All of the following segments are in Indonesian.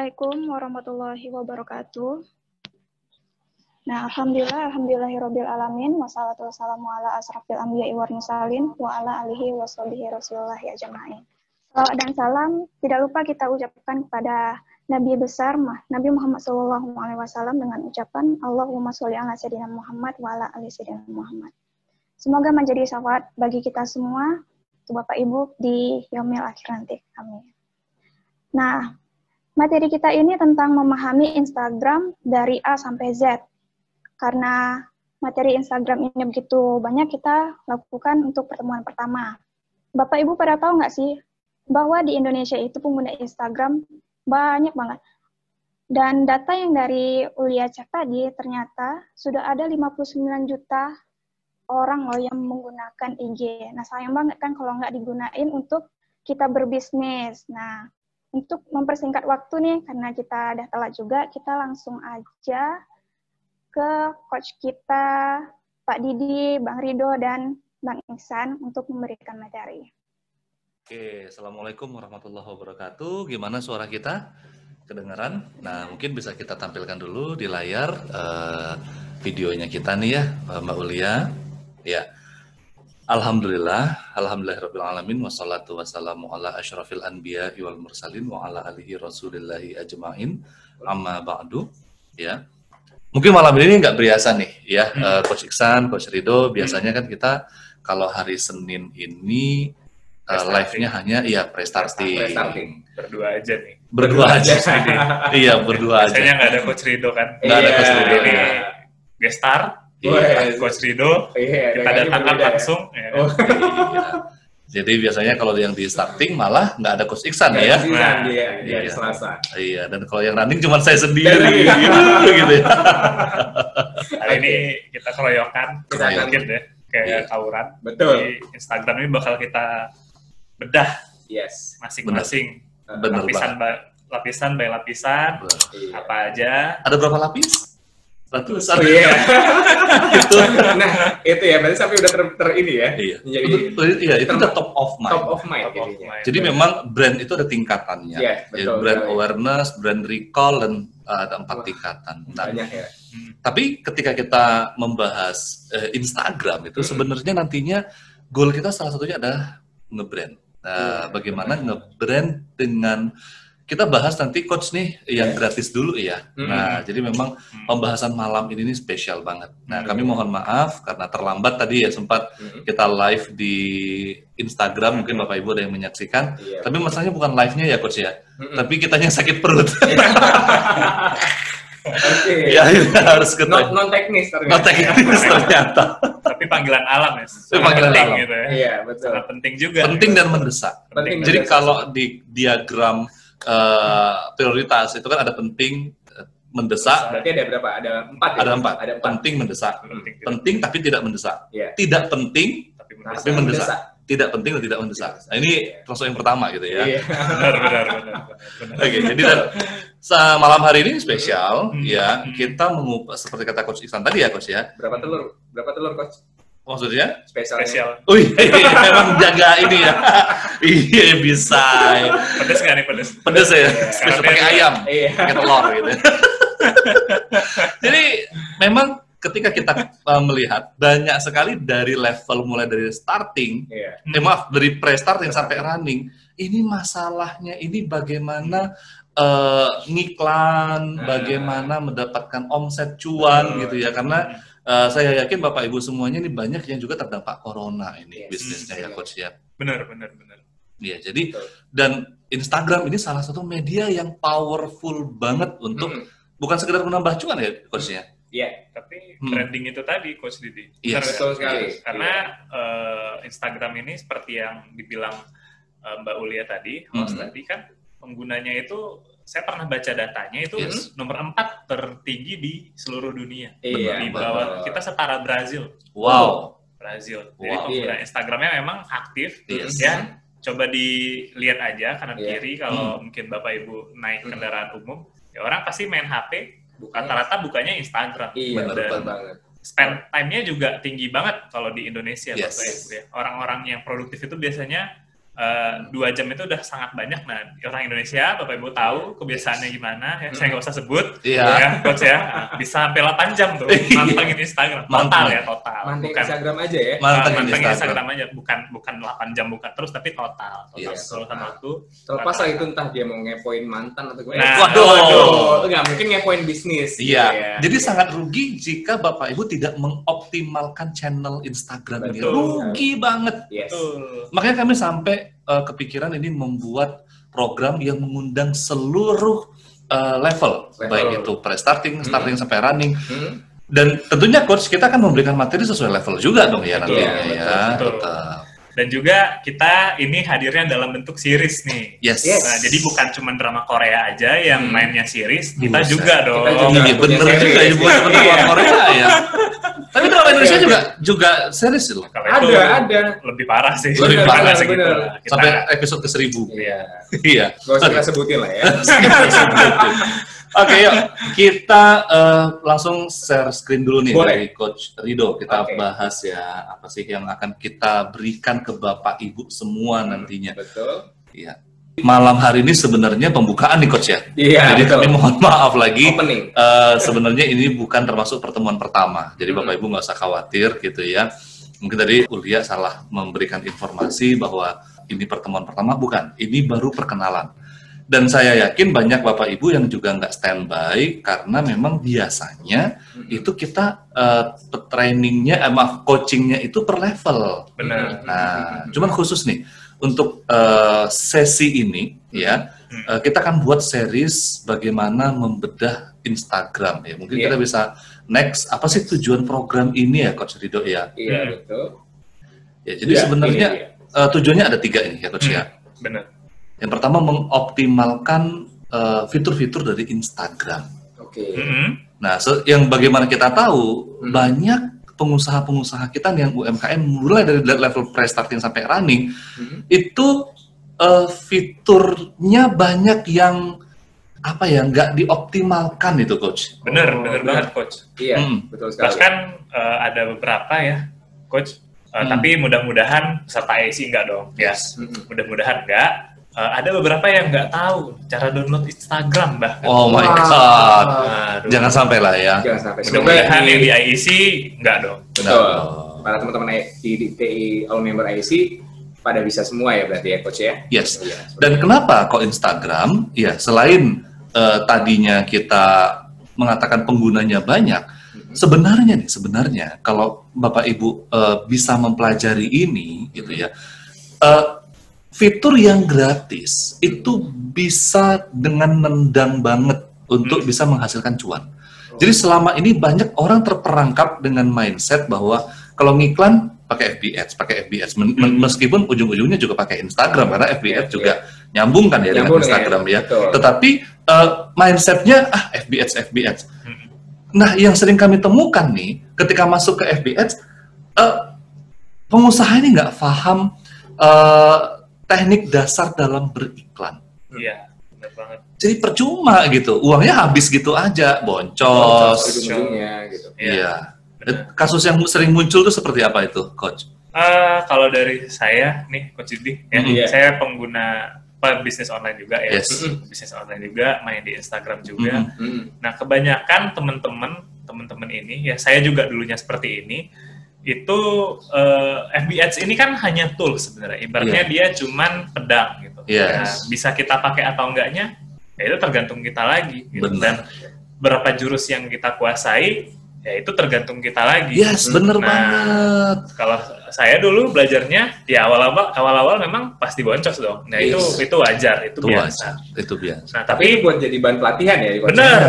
Assalamualaikum warahmatullahi wabarakatuh. Nah, alhamdulillahirabbil alamin wassalatu wassalamu ala asrofil anbiya'i wal mursalin wa ala alihi washabihi rasulillahi ajma'in. Salawat dan salam tidak lupa kita ucapkan kepada Nabi besar Nabi Muhammad SAW dengan ucapan Allahumma sholli ala sayyidina Muhammad wa ala ali sayyidina Muhammad. Semoga menjadi syafaat bagi kita semua, Bapak Ibu di yaumil akhir nanti. Amin. Nah, materi kita ini tentang memahami Instagram dari A sampai Z. Karena materi Instagram ini begitu banyak, kita lakukan untuk pertemuan pertama. Bapak Ibu pada tahu nggak sih bahwa di Indonesia itu pengguna Instagram banyak banget. Dan data yang dari Ulia cek tadi, ternyata sudah ada 59 juta orang loh yang menggunakan IG. Nah, sayang banget kan kalau nggak digunain untuk kita berbisnis. Nah, untuk mempersingkat waktu nih, karena kita udah telat juga, kita langsung aja ke coach kita, Pak Didi, Bang Rido, dan Bang Ihsan untuk memberikan materi. Oke, Assalamualaikum warahmatullahi wabarakatuh. Gimana suara kita? Kedengaran? Nah, mungkin bisa kita tampilkan dulu di layar videonya kita nih ya, Mbak Ulia. Ya. Alhamdulillahirabbil alamin wassalatu wassalamu ala asyrafil anbiya'i wal mursalin wa ala alihi rasulillahi ajma'in amma ba'du ya. Mungkin malam ini nggak biasa nih ya, Coach Ihsan, Coach Rido, biasanya kan kita kalau hari Senin ini live-nya hanya ya pre-starting. Berdua aja nih. Berdua aja sih. Iya, berdua aja. Biasanya nggak ada Coach Rido kan? Nggak ada Coach Rido. Ini gestar. Coach Rido, kita datangkan langsung. Ya. Iya. Jadi biasanya kalau yang di starting malah nggak ada Coach Ihsan ya. Iya, Selasa. Iya, dan kalau yang running cuma saya sendiri. Gitu ya. Hari ini kita keroyokan, kita mungkin deh kayak tawuran. Betul. Di Instagram ini bakal kita bedah. Yes. Masing-masing. Lapisan by lapisan. Apa aja. Ada berapa lapis? Ratusan. Iya. Gitu. Nah, itu ya, berarti sampai udah ini ya. Iya. Iya, itu udah top of mind. Top of mind. Jadi memang brand itu ada tingkatannya. Iya, betul. Brand awareness, brand recall, dan ada 4 tingkatan. Banyak ya. Tapi ketika kita membahas Instagram itu sebenarnya nantinya goal kita salah satunya adalah nge-brand. Nah, bagaimana nge-brand dengan kita bahas nanti coach nih yang gratis dulu ya. Nah, jadi memang pembahasan malam ini nih spesial banget. Nah, kami mohon maaf karena terlambat tadi ya, sempat kita live di Instagram, mungkin Bapak Ibu ada yang menyaksikan. Tapi masalahnya bukan live-nya ya coach ya. Tapi kitanya sakit perut. Ya, harus ketemu. Non teknis ternyata. Non teknis ternyata. Tapi panggilan alam ya. Panggilan alam gitu ya. Iya, betul. Sangat penting juga. Penting dan mendesak. Jadi kalau di diagram prioritas itu kan ada penting, mendesak. Berarti ada berapa? Ada 4 ya? Ada 4. Ada penting, mendesak. Penting tapi tidak mendesak. Tidak penting tapi mendesak. Tidak penting dan tidak mendesak. Nah, ini proses yang pertama gitu ya. Benar. Oke, jadi malam hari ini spesial ya. Kita mengupas seperti kata Coach Ihsan tadi ya, Coach ya. Berapa telur Coach? Maksudnya? Spesial. Memang jaga ini ya. Iya, bisa. Pedes nggak nih, pedes? Pedes ya? Spesial pakai ayam, pakai telur gitu. Jadi memang ketika kita melihat banyak sekali dari level mulai dari starting, dari pre-starting sampai running, ini masalahnya ini bagaimana ngiklan, bagaimana mendapatkan omset cuan gitu ya, karena saya yakin Bapak Ibu semuanya ini banyak yang juga terdampak corona ini bisnisnya ya Coach ya. Benar. Iya, jadi dan Instagram ini salah satu media yang powerful banget untuk bukan sekedar menambah cuan ya Coach ya. Iya, tapi trending itu tadi Coach Didi. Betul sekali. Karena Instagram ini seperti yang dibilang Mbak Ulia tadi, host tadi kan penggunanya itu, saya pernah baca datanya itu nomor 4 tertinggi di seluruh dunia. Di bawah kita setara Brazil. Wow. Brazil. Jadi pengguna Instagramnya memang aktif ya. Coba dilihat aja kanan kiri kalau mungkin Bapak Ibu naik kendaraan umum, ya orang pasti main HP. Rata-rata bukanya Instagram. Iya, betul banget. Spend time-nya juga tinggi banget kalau di Indonesia, Bapak Ibu ya. Orang-orang yang produktif itu biasanya 2 jam itu udah sangat banyak. Nah, orang Indonesia, Bapak Ibu tahu kebiasaannya gimana, ya, saya nggak usah sebut, ya, Coach ya, bisa sampai 8 jam tuh mantengin Instagram, total. Mantengin Instagram aja ya? Mantengin Instagram aja, bukan 8 jam buka terus, tapi total keseluruhan waktu. Terlepas lah itu entah dia mau ngepoin mantan atau gimana. Waduh, nggak mungkin ngepoin bisnis. Iya, jadi sangat rugi jika Bapak Ibu tidak mengoptimalkan channel Instagram ini. Rugi banget. Makanya kami sampai kepikiran ini membuat program yang mengundang seluruh level, baik itu pre-starting, starting sampai running. Dan tentunya coach kita akan memberikan materi sesuai level juga dong ya nantinya ya. Dan juga kita ini hadirnya dalam bentuk series nih. Nah, jadi bukan cuma drama Korea aja yang mainnya series, kita juga dong. Iya bener juga ya, bukan drama Korea ya. Tapi drama Indonesia juga series loh. Ada. Lebih parah sih. Lebih parah sih gitu. Sampai episode ke-1000. Iya. Gak usah kita sebutin lah ya. Oke, yuk kita langsung share screen dulu nih dari Coach Rido. Kita bahas ya apa sih yang akan kita berikan ke Bapak Ibu semua nantinya. Betul. Iya. Malam hari ini sebenarnya pembukaan nih Coach ya. Iya. Jadi kami mohon maaf lagi. Opening. Sebenarnya ini bukan termasuk pertemuan pertama. Jadi Bapak Ibu nggak usah khawatir gitu ya. Mungkin tadi Ulia salah memberikan informasi bahwa ini pertemuan pertama, bukan. Ini baru perkenalan. Dan saya yakin banyak Bapak Ibu yang juga nggak standby karena memang biasanya itu kita trainingnya, coachingnya itu per level. Benar. Nah, cuman khusus nih untuk sesi ini ya kita akan buat series bagaimana membedah Instagram ya. Mungkin kita bisa next apa sih tujuan program ini ya Coach Rido ya? Iya betul. Ya jadi sebenarnya tujuannya ada 3 ini ya Coach ya. Benar. Yang pertama mengoptimalkan fitur-fitur dari Instagram. Nah, yang bagaimana kita tahu banyak pengusaha-pengusaha kita yang UMKM mulai dari level pre-starting sampai running itu fiturnya banyak yang apa ya nggak dioptimalkan itu Coach. Benar banget Coach. Iya, betul sekali. Bahkan ada beberapa ya Coach. Tapi mudah-mudahan peserta IAC enggak dong. Mudah-mudahan enggak. Ada beberapa yang nggak tahu cara download Instagram bahkan. Oh my God. Jangan sampai lah ya. Jangan sampai. Mudah-mudahan yang di IEC nggak dong. Betul. Para teman-teman di TI all member IEC pada bisa semua ya berarti ya Coach ya. Yes. Dan kenapa kok Instagram? Ya selain tadinya kita mengatakan penggunanya banyak, sebenarnya kalau Bapak Ibu bisa mempelajari ini gitu ya. Fitur yang gratis itu bisa dengan nendang banget untuk bisa menghasilkan cuan. Jadi selama ini banyak orang terperangkap dengan mindset bahwa kalau ngiklan pakai FB Ads, meskipun ujung-ujungnya juga pakai Instagram karena FB Ads juga nyambung kan ya dengan Instagram ya. Tetapi mindsetnya FB Ads. Nah yang sering kami temukan nih ketika masuk ke FB Ads, pengusaha ini nggak paham teknik dasar dalam beriklan. Iya, benar banget. Jadi percuma gitu, uangnya habis gitu aja, boncos. Gitu. Iya. Kasus yang sering muncul tuh seperti apa itu, Coach? Kalau dari saya nih, Coach Yudi, saya pengguna bisnis online juga ya, bisnis online juga, main di Instagram juga. Nah, kebanyakan teman-teman ini, ya saya juga dulunya seperti ini. Itu FB Ads ini kan hanya tool sebenarnya, ibaratnya dia cuman pedang gitu. Nah, bisa kita pakai atau enggaknya, ya itu tergantung kita lagi. Gitu. Dan berapa jurus yang kita kuasai, ya itu tergantung kita lagi. Bener banget. Kalau saya dulu belajarnya di awal-awal memang pasti boncos dong. Nah itu wajar, itu biasa. Itu biasa. Nah tapi buat jadi bahan pelatihan ya.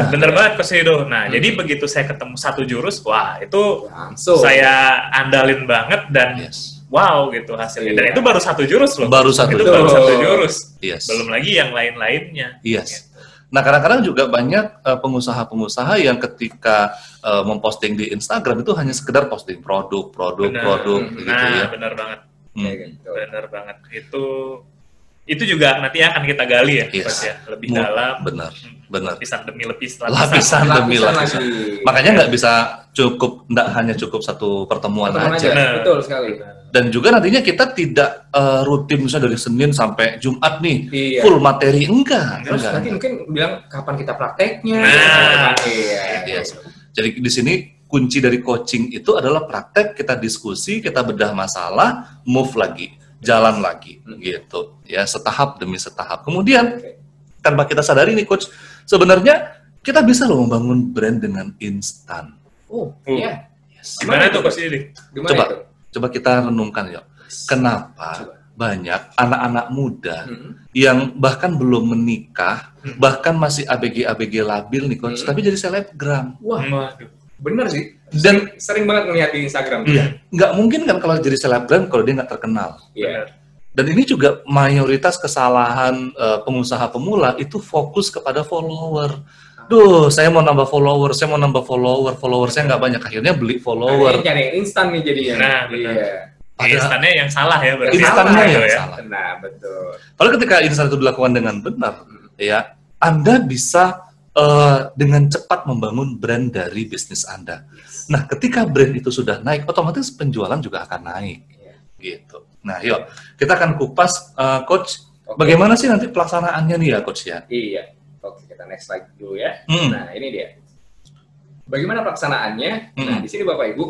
Bener banget Coach Rido. Nah jadi begitu saya ketemu satu jurus, wah itu langsung saya andalin banget dan wow gitu hasilnya. Dan itu baru satu jurus loh. Baru satu jurus. Belum lagi yang lain-lainnya. Nah, kadang-kadang juga banyak pengusaha-pengusaha yang ketika memposting di Instagram itu hanya sekedar posting produk gitu ya. Benar banget. Benar banget. Itu itu juga nanti akan kita gali ya, Coach ya, lebih dalam. Benar. Lapisan demi lapisan. Makanya nggak bisa nggak hanya cukup satu pertemuan aja. Betul sekali. Dan juga nantinya kita tidak rutin misalnya dari Senin sampai Jumat nih full materi, enggak. Terus nanti mungkin bilang kapan kita prakteknya. Jadi di sini kunci dari coaching itu adalah praktek, kita diskusi, kita bedah masalah, move lagi, jalan lagi, gitu. Ya, setahap demi setahap. Kemudian tanpa kita sadari nih, Coach, sebenarnya kita bisa loh membangun brand dengan instan. Iya. Gimana tuh Coach ini? Coba kita renungkan ya. Kenapa banyak anak-anak muda yang bahkan belum menikah, bahkan masih ABG labil nih Coach, tapi jadi selebgram. Wah, bener sih. Dan sering banget ngeliat di Instagram. Iya. Nggak mungkin kan kalau jadi selebgram kalau dia nggak terkenal. Iya. Dan ini juga mayoritas kesalahan pengusaha pemula itu fokus kepada follower. Duh, saya mau nambah follower, follower saya nggak banyak, akhirnya beli follower. Ini cari instan nih jadinya. Nah, benar. Instannya yang salah ya berarti. Instannya yang salah. Nah, betul. Kalau ketika instan itu dilakukan dengan benar, ya, Anda bisa dengan cepat membangun brand dari bisnis Anda. Nah, ketika brand itu sudah naik, otomatis penjualan juga akan naik. Gitu. Nah, yuk, kita akan kupas, Coach, bagaimana sih nanti pelaksanaannya nih ya, Coach ya? Iya. Oke, kita next slide dulu ya. Nah, ini dia. Bagaimana pelaksanaannya? Nah, di sini Bapak Ibu,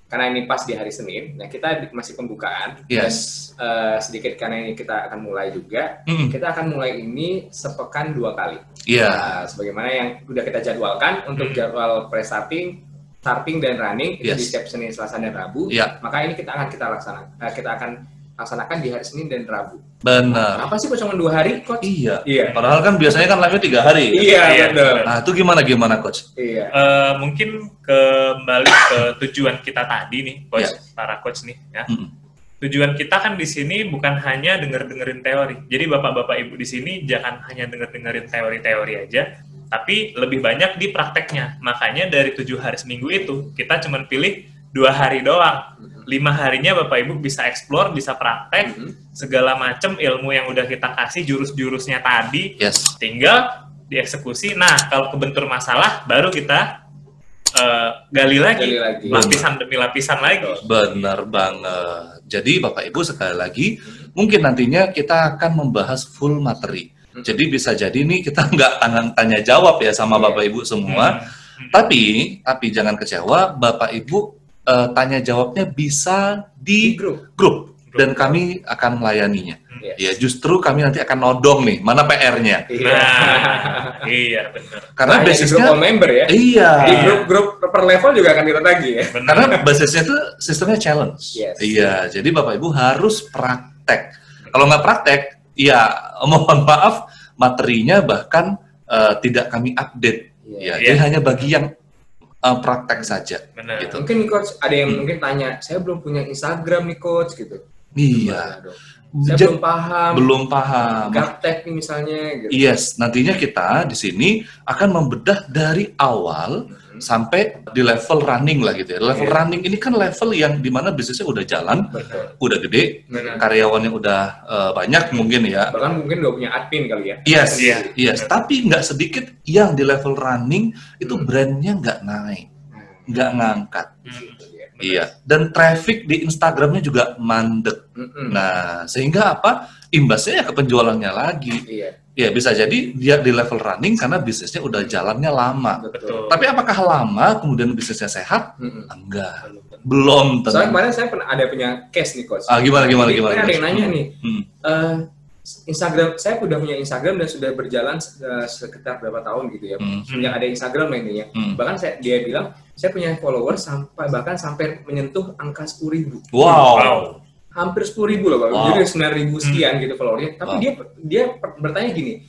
karena ini pas di hari Senin, nah kita masih pembukaan. Yes. Dan, sedikit karena ini kita akan mulai juga. Kita akan mulai ini sepekan 2 kali. Iya. Nah, sebagaimana yang udah kita jadwalkan untuk jadwal pre-starting, starting dan running itu di setiap Senin, Selasa dan Rabu. Maka ini kita akan laksanakan di hari Senin dan Rabu. Benar. Apa sih kok cuma 2 hari, Coach? Iya. Padahal kan biasanya kan live-nya 3 hari. Iya, betul. Nah, itu gimana Coach? Iya. Mungkin kembali ke tujuan kita tadi nih, Coach, para Coach nih ya. Tujuan kita kan di sini bukan hanya dengerin teori. Jadi Bapak-bapak Ibu di sini jangan hanya dengerin teori-teori aja, tapi lebih banyak di prakteknya. Makanya dari 7 hari seminggu itu, kita cuma pilih 2 hari doang. 5 harinya Bapak Ibu bisa explore, bisa praktek, segala macam ilmu yang udah kita kasih, jurus-jurusnya tadi, tinggal dieksekusi. Nah, kalau kebentur masalah, baru kita gali lagi, lapisan demi lapisan lagi. Benar banget. Jadi Bapak Ibu sekali lagi, mungkin nantinya kita akan membahas full materi. Jadi bisa jadi nih kita nggak tanya jawab ya sama Bapak Ibu semua, tapi jangan kecewa, Bapak Ibu tanya jawabnya bisa di grup dan kami akan melayaninya. Ya, justru kami nanti akan nodong nih mana PR-nya. Iya, benar. Karena basisnya member ya. Iya. Di grup per level juga akan kita tagih ya. Karena basisnya itu sistemnya challenge. Iya, jadi Bapak Ibu harus praktek. Kalau nggak praktek, ya mohon maaf materinya bahkan tidak kami update. Jadi hanya bagi yang praktek saja. Gitu. Mungkin nih Coach, ada yang mungkin tanya, saya belum punya Instagram nih Coach gitu. Iya. Saya belum paham. Gaptek nih misalnya. Gitu. Yes, nantinya kita di sini akan membedah dari awal sampai di level running lah gitu ya. Level running ini kan level yang dimana bisnisnya udah jalan, udah gede, karyawannya udah banyak mungkin ya. Bahkan mungkin udah punya admin kali ya. Yes. Tapi nggak sedikit yang di level running itu brandnya nggak naik, nggak ngangkat. Iya, dan traffic di Instagramnya juga mandek. Nah, sehingga apa? Imbasnya ya ke penjualannya lagi. Ya, bisa jadi dia di level running karena bisnisnya udah jalannya lama. Betul. Tapi apakah lama kemudian bisnisnya sehat? Enggak. Belum tentu. Soalnya kemarin saya ada punya case nih, Coach. Gimana? Ada yang nanya nih. Instagram, saya udah punya Instagram dan sudah berjalan sekitar berapa tahun gitu ya. Sejak ada Instagram intinya. Bahkan dia bilang saya punya follower sampai menyentuh angka 10.000. Wow. Hampir 10.000 loh, Pak. Jadi 9.000 sekian gitu followernya. Tapi dia bertanya gini,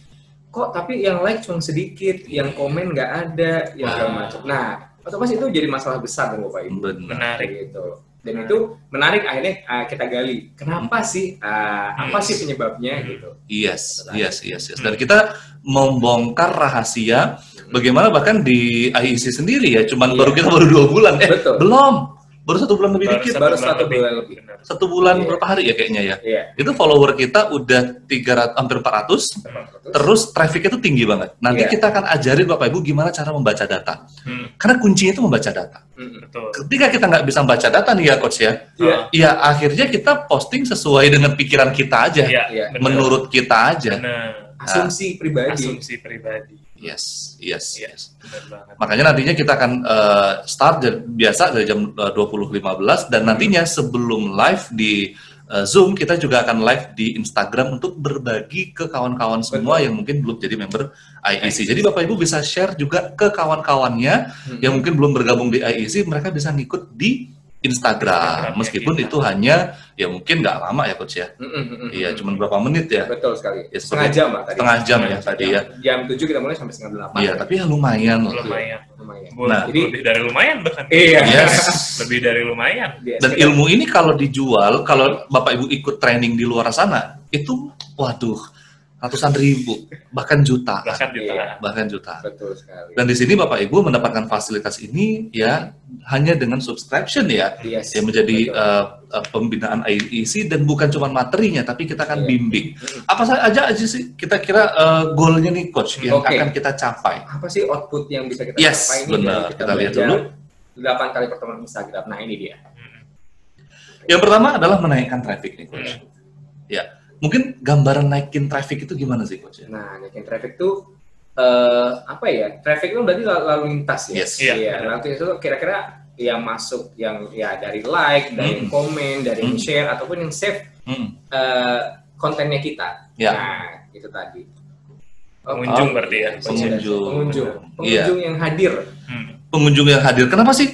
kok tapi yang like cuma sedikit, yang komen nggak ada, yang segala macam. Nah, otomatis itu jadi masalah besar dong Bapak Ibu. Menarik gitu. Dan itu menarik, akhirnya kita gali. Kenapa sih? Apa sih penyebabnya gitu? Yes. Dan kita membongkar rahasia bagaimana bahkan di IEC sendiri ya, cuman kita baru 2 bulan. Baru 1 bulan lebih dikit. Baru 1 bulan lebih. 1 bulan berapa hari ya kayaknya ya? Itu follower kita udah 300, hampir 400, terus traffic itu tinggi banget. Nanti kita akan ajarin Bapak Ibu gimana cara membaca data. Karena kuncinya itu membaca data. Ketika kita nggak bisa membaca data nih ya Coach ya, ya akhirnya kita posting sesuai dengan pikiran kita aja, menurut kita aja. Asumsi pribadi. Yes. Makanya nantinya kita akan start biasa dari jam 20.15 dan nantinya sebelum live di Zoom kita juga akan live di Instagram untuk berbagi ke kawan-kawan semua yang mungkin belum jadi member IEC. Jadi Bapak Ibu bisa share juga ke kawan-kawannya yang mungkin belum bergabung di IEC, mereka bisa ngikut di Instagram, meskipun itu hanya ya mungkin nggak lama ya Coach ya. Iya, cuma berapa menit ya. Betul sekali. Ya, setengah jam lah tadi. Setengah jam ya tadi ya. Jam 7 kita mulai sampai setengah 8. Iya, tapi ya lumayan. Nah, jadi lebih dari lumayan bahkan. Iya. Lebih dari lumayan. Dan ilmu ini kalau dijual, kalau Bapak Ibu ikut training di luar sana, itu waduh, ratusan ribu, bahkan juta. Bahkan juta. Betul sekali. Dan di sini Bapak Ibu mendapatkan fasilitas ini ya hanya dengan subscription ya, yang menjadi pembinaan IEC dan bukan cuma materinya, tapi kita akan bimbing. Apa aja sih kita kira goalnya nih Coach yang akan kita capai? Apa sih output yang bisa kita capai ini? Benar. Kita lihat dulu. 8 kali pertemuan Instagram. Nah ini dia. Yang pertama adalah menaikkan traffic nih Coach. Ya. Mungkin gambaran naikin traffic itu gimana sih Coach? Nah, naikin traffic itu apa ya? Traffic itu berarti lalu lintas ya. Iya. Lalu itu kira-kira yang masuk yang ya dari like, dari komen, dari share ataupun yang save kontennya kita. Nah, itu tadi. Pengunjung berarti ya. Pengunjung yang hadir. Pengunjung yang hadir. Kenapa sih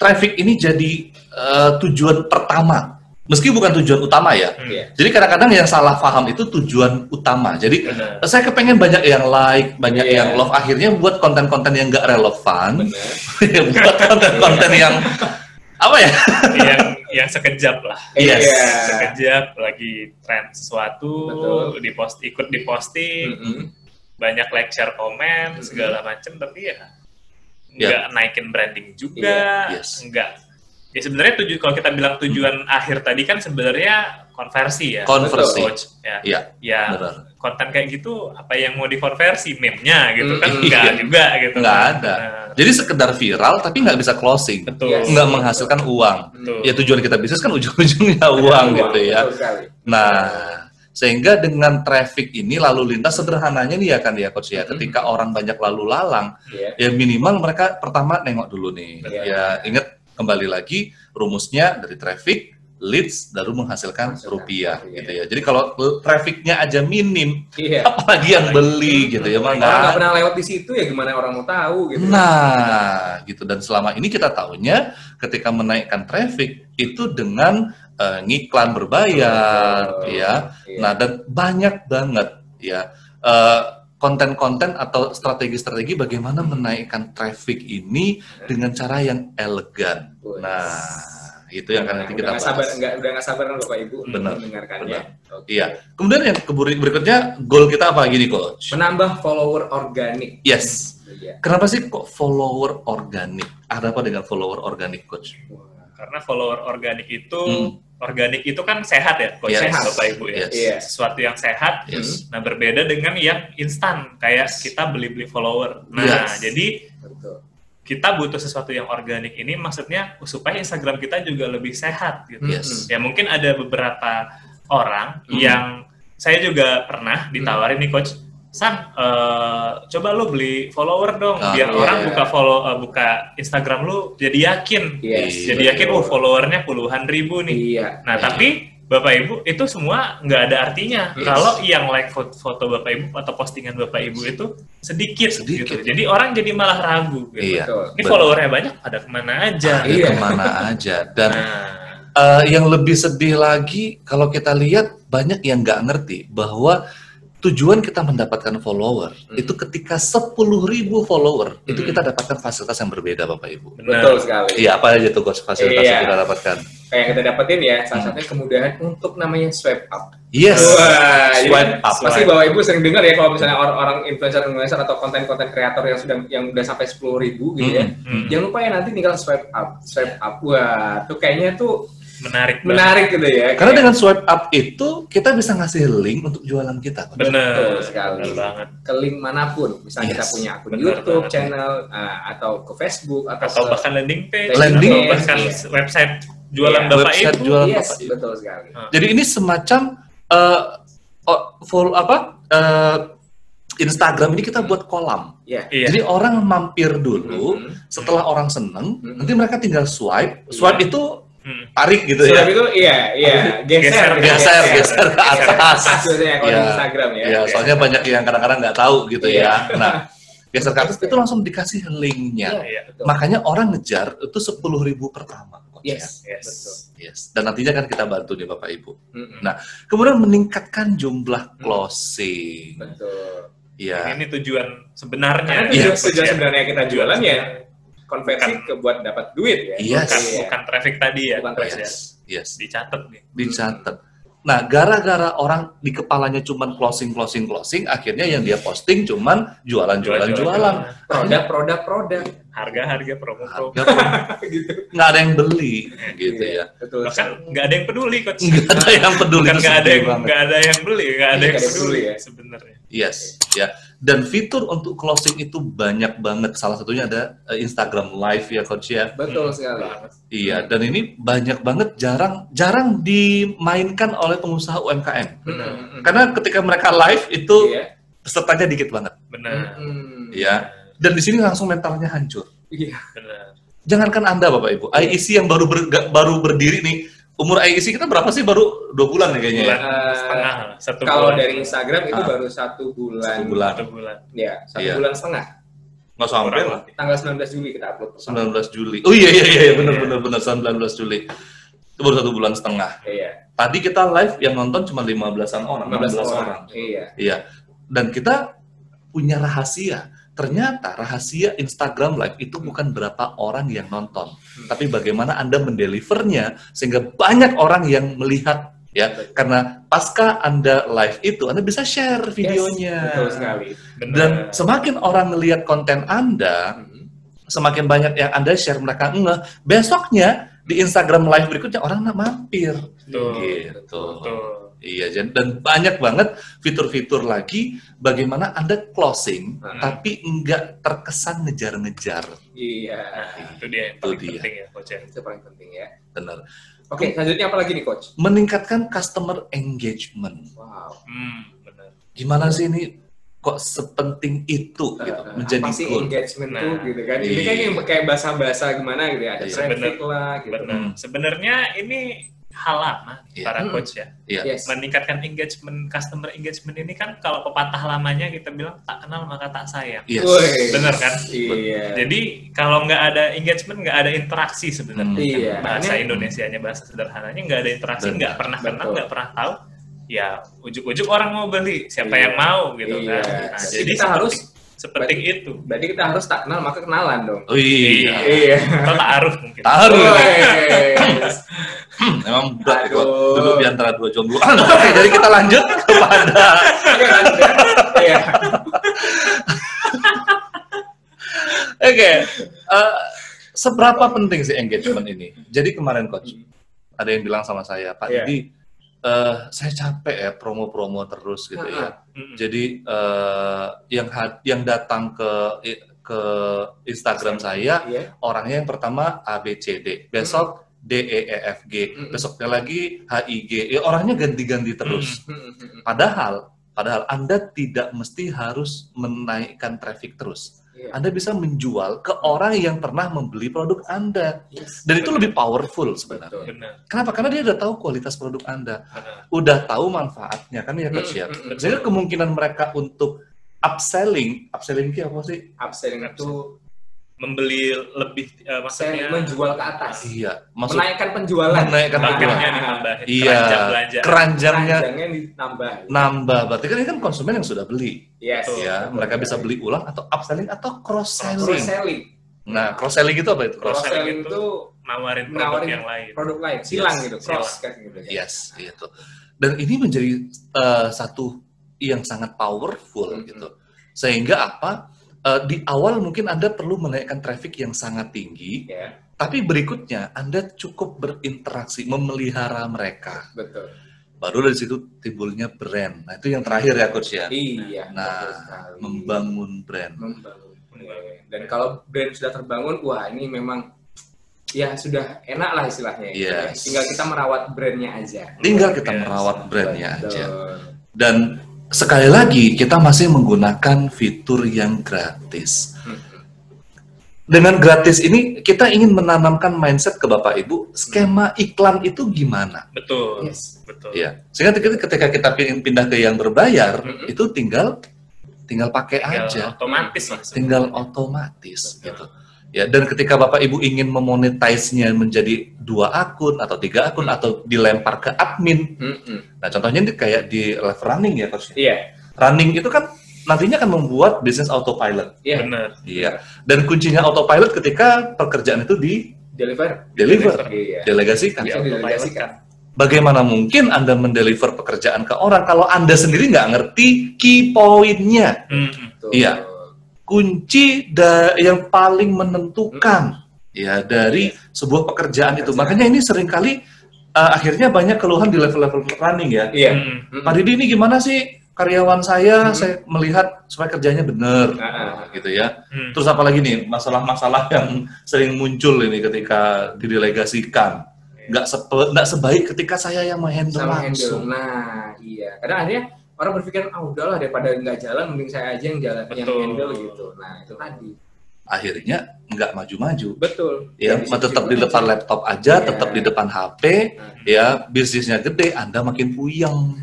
traffic ini jadi tujuan pertama? Meski bukan tujuan utama ya. Jadi kadang-kadang yang salah paham itu tujuan utama. Jadi saya kepengen banyak yang like, banyak yang love. Akhirnya buat konten-konten yang nggak relevan. Buat konten-konten yang apa ya? yang sekejap lah. Sekejap lagi tren sesuatu, ikut diposting, banyak like, share, komen, segala macam. Tapi ya nggak naikin branding juga, nggak. Ya sebenarnya kalau kita bilang tujuan akhir tadi kan sebenarnya konversi ya. Konversi. Ya. Konten kayak gitu apa yang mau dikonversi meme-nya gitu kan enggak juga gitu. Enggak ada. Jadi sekedar viral tapi nggak bisa closing. Nggak menghasilkan uang. Ya tujuan kita bisnis kan ujung-ujungnya uang gitu ya. Nah, sehingga dengan traffic ini lalu lintas sederhananya nih ya kan ya Coach ya, ketika orang banyak lalu lalang, ya minimal mereka pertama nengok dulu nih. Ya ingat kembali lagi rumusnya dari traffic, leads, baru menghasilkan rupiah gitu ya. Jadi kalau trafficnya aja minim, apalagi yang beli gitu ya. Orang nggak pernah lewat di situ ya gimana orang mau tahu gitu. Nah, gitu. Dan selama ini kita tahunya ketika menaikkan traffic itu dengan ngiklan berbayar, ya. Nah, dan banyak banget ya konten-konten atau strategi-strategi bagaimana menaikkan traffic ini dengan cara yang elegan. Nah, itu yang akan nanti kita bahas. Udah nggak sabar kan Bapak Ibu mendengarkannya. Iya. Kemudian yang berikutnya, goal kita apa lagi nih Coach? Menambah follower organik. Yes. Kenapa sih kok follower organik? Ada apa dengan follower organik Coach? Karena follower organik itu organik itu kan sehat ya, sehat Bapak Ibu ya. Sesuatu yang sehat. Nah, berbeda dengan yang instan kayak kita beli-beli follower. Nah, jadi kita butuh sesuatu yang organik ini maksudnya supaya Instagram kita juga lebih sehat gitu. Ya mungkin ada beberapa orang yang saya juga pernah ditawarin nih Coach, San, coba lu beli follower dong, biar orang buka Instagram lu jadi yakin, jadi yakin, followernya puluhan ribu nih. Nah, tapi Bapak Ibu itu semua nggak ada artinya kalau yang like foto Bapak Ibu atau postingan Bapak Ibu itu sedikit. Gitu. Jadi orang jadi malah ragu. Gitu. Ini followernya banyak, ada kemana aja? Kemana aja? Dan yang lebih sedih lagi kalau kita lihat banyak yang nggak ngerti bahwa tujuan kita mendapatkan follower itu ketika 10.000 follower itu kita dapatkan fasilitas yang berbeda Bapak Ibu. Betul sekali. Iya, apa aja tuh fasilitas yang kita dapatkan? Kayak yang kita dapetin ya, salah satunya kemudahan untuk namanya swipe up. Yes. Wah, swipe up. Pasti Bapak Ibu sering dengar ya kalau misalnya orang influencer atau konten-konten kreator yang udah sampai 10.000 gitu ya. Jangan lupa ya nanti tinggal swipe up. Wah, tuh kayaknya tuh menarik gitu ya. Karena dengan swipe up itu kita bisa ngasih link untuk jualan kita. Betul sekali. Benar banget. Ke link manapun, misalnya kita punya akun YouTube channel atau ke Facebook atau bahkan landing page, bahkan website jualan Bapak Ibu. Betul sekali. Jadi ini semacam Instagram ini kita buat kolam. Jadi orang mampir dulu, setelah orang seneng, nanti mereka tinggal swipe itu tarik gitu ya. Itu geser ke atas. Biasanya kalau di Instagram ya. Iya, soalnya banyak yang kadang-kadang nggak tahu gitu ya. Nah, geser ke atas itu langsung dikasih linknya. Makanya orang ngejar itu 10.000 pertama. Yes. Dan nantinya kan kita bantu nih Bapak Ibu. Nah, kemudian meningkatkan jumlah closing. Betul. Iya. Ini tujuan sebenarnya. Tujuan sebenarnya kita jualan ya konversi ke buat dapat duit ya. Bukan traffic tadi ya. Bukan traffic. Yes. Dicatat nih. Dicatat. Nah, gara-gara orang di kepalanya cuman closing, akhirnya yang dia posting cuman jualan. Produk. Harga, promo. Gitu. Nggak ada yang beli, gitu ya. Betul. Bahkan nggak ada yang peduli, Coach. Nggak ada yang peduli. Nggak ada yang peduli ya sebenarnya. Yes, ya. Dan fitur untuk closing itu banyak banget. Salah satunya ada Instagram Live ya, Coach ya. Betul sekali. Iya, dan ini banyak banget jarang dimainkan oleh pengusaha UMKM. Karena ketika mereka live itu pesertanya dikit banget. Benar. Iya. Dan di sini langsung mentalnya hancur. Iya. Benar. Jangankan Anda Bapak Ibu, IEC yang baru berdiri nih, umur IEC kita berapa sih? Baru 2 bulan ya kayaknya ya? Setengah. Kalau dari Instagram itu baru 1 bulan. 1 bulan. Ya, 1 bulan setengah. Nggak sampai lah. Tanggal 19 Juli kita upload. 19 Juli. Oh iya, benar 19 Juli. Itu baru 1 bulan setengah. Iya. Tadi kita live yang nonton cuma 15-an orang, 16 orang. Iya. Dan kita punya rahasia. Ternyata rahasia Instagram Live itu bukan berapa orang yang nonton, tapi bagaimana Anda mendelivernya sehingga banyak orang yang melihat ya. Karena pasca Anda live itu Anda bisa share videonya. Betul sekali. Dan semakin orang melihat konten Anda, semakin banyak yang Anda share, mereka besoknya di Instagram Live berikutnya orang mampir. Gitu. Iya, dan banyak banget fitur-fitur lagi bagaimana Anda closing tapi enggak terkesan ngejar-ngejar. Iya. Itu dia yang paling penting ya, Coach. Itu paling penting ya. Benar. Oke, selanjutnya apa lagi nih, Coach? Meningkatkan customer engagement. Wow. Benar. Gimana sih ini kok sepenting itu gitu menjadi apa sih goal. Engagement tuh gitu kan. Ini kan yang kayak bahasa-bahasa gimana gitu ya, ada traffic lah gitu. Sebenarnya ini hal lama para coach ya. Yes. Meningkatkan customer engagement ini kan kalau pepatah lamanya kita bilang tak kenal maka tak sayang. Yes. Bener kan? Iya. Jadi kalau nggak ada engagement nggak ada interaksi sebenarnya. Iya. Bahasa Indonesianya, bahasa sederhananya nggak ada interaksi, nggak pernah kenal, nggak pernah tahu. Ya ujuk-ujuk orang mau beli, siapa yang mau gitu kan. Nah, jadi kita harus seperti itu. Berarti kita harus tak kenal maka kenalan dong. Oh iya. Atau ta'aruf mungkin. Ta'aruf. Emang berat kok duduk di antara 2 jomblo. Oke, jadi kita lanjut kepada seberapa penting sih engagement ini? Jadi kemarin Coach, ada yang bilang sama saya, Pak Didi, saya capek ya promo-promo terus gitu ya. Jadi yang datang ke Instagram saya, orangnya yang pertama A, B, C, D. Besok D, E, F, G. Besoknya lagi H, I, G. Ya, orangnya ganti-ganti terus. Padahal Anda tidak mesti harus menaikkan traffic terus. Anda bisa menjual ke orang yang pernah membeli produk Anda. Dan itu lebih powerful sebenarnya. Kenapa? Karena dia udah tahu kualitas produk Anda. Udah tahu manfaatnya, kan ya Coach ya. Jadi kemungkinan mereka untuk upselling itu apa sih? Upselling itu membeli lebih, maksudnya menjual ke atas. Iya, menaikkan penjualan. Iya, keranjangnya nambah. Berarti kan ini kan konsumen yang sudah beli. Yes. Ya, mereka bisa beli ulang atau upselling atau cross selling. Nah, cross selling itu apa itu? Cross selling itu nawarin produk yang lain. Produk lain, silang gitu, cross kan gitu. Yes, gitu. Dan ini menjadi satu yang sangat powerful gitu. Sehingga apa? Di awal mungkin Anda perlu menaikkan traffic yang sangat tinggi, tapi berikutnya Anda cukup berinteraksi, memelihara mereka. Betul. Baru dari situ timbulnya brand. Nah, itu yang terakhir ya, Coach ya? Iya. Nah, membangun brand. Dan kalau brand sudah terbangun, wah ini memang ya sudah enak lah istilahnya. Yes. Tinggal kita merawat brandnya aja. Tinggal kita merawat brandnya aja. Dan sekali lagi, kita masih menggunakan fitur yang gratis. Dengan gratis ini, kita ingin menanamkan mindset ke Bapak Ibu, skema iklan itu gimana? Betul. Yes. Betul. Ya. Sehingga ketika kita pindah ke yang berbayar, itu tinggal pakai aja. Otomatis lah. Tinggal otomatis gitu. Ya, dan ketika Bapak Ibu ingin memonetize-nya menjadi 2 akun atau 3 akun atau dilempar ke admin. Nah, contohnya ini kayak di live running ya, Coach. Iya. Running itu kan nantinya akan membuat bisnis autopilot. Iya. Benar. Iya. Dan kuncinya autopilot ketika pekerjaan itu deliver. Iya. Delegasikan. Delegasikan. Bagaimana mungkin Anda mendeliver pekerjaan ke orang kalau Anda sendiri nggak ngerti key point-nya? Iya. Kunci yang paling menentukan ya dari sebuah pekerjaan itu. Makanya ini seringkali akhirnya banyak keluhan di level-level running ya. Iya. Pak Didi, ini gimana sih karyawan saya melihat supaya kerjanya benar gitu ya. Terus apalagi nih masalah-masalah yang sering muncul ini ketika didelegasikan. Nggak sebaik ketika saya yang menghandle langsung. Nah, iya. Karena akhirnya orang berpikir, udahlah daripada nggak jalan, mending saya aja yang jalan, yang handle gitu. Nah, itu tadi. Akhirnya nggak maju-maju. Betul. Ya, tetap di depan laptop aja, tetap di depan HP, ya bisnisnya gede, Anda makin puyeng.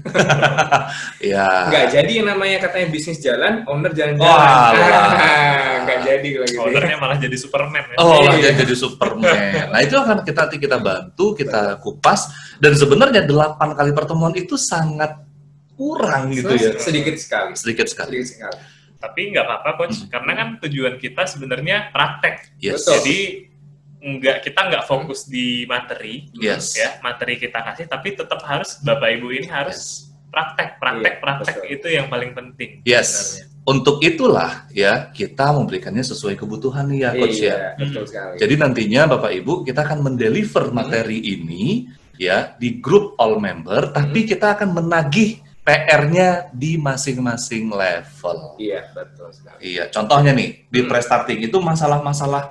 Ya. Nggak jadi yang namanya katanya bisnis jalan, owner jalan-jalan. Nggak jadi kalau gitu. Ownernya malah jadi Superman. Ya? Oh, jadi Superman. Nah, itu akan kita bantu, kita kupas, dan sebenarnya 8 kali pertemuan itu sangat kurang gitu ya. Sedikit sekali. Tapi nggak apa-apa, Coach, karena kan tujuan kita sebenarnya praktek. Yes. Jadi kita nggak fokus di materi, yes. Ya materi kita kasih, tapi tetap harus Bapak Ibu ini harus praktek itu yang paling penting. Yes. Sebenarnya. Untuk itulah ya kita memberikannya sesuai kebutuhan nih ya, Coach ya. Betul sekali. Jadi nantinya Bapak Ibu kita akan mendeliver materi ini ya di grup all member, tapi kita akan menagih PR-nya di masing-masing level. Iya, betul sekali. Iya, contohnya nih, di pre-starting itu masalah-masalah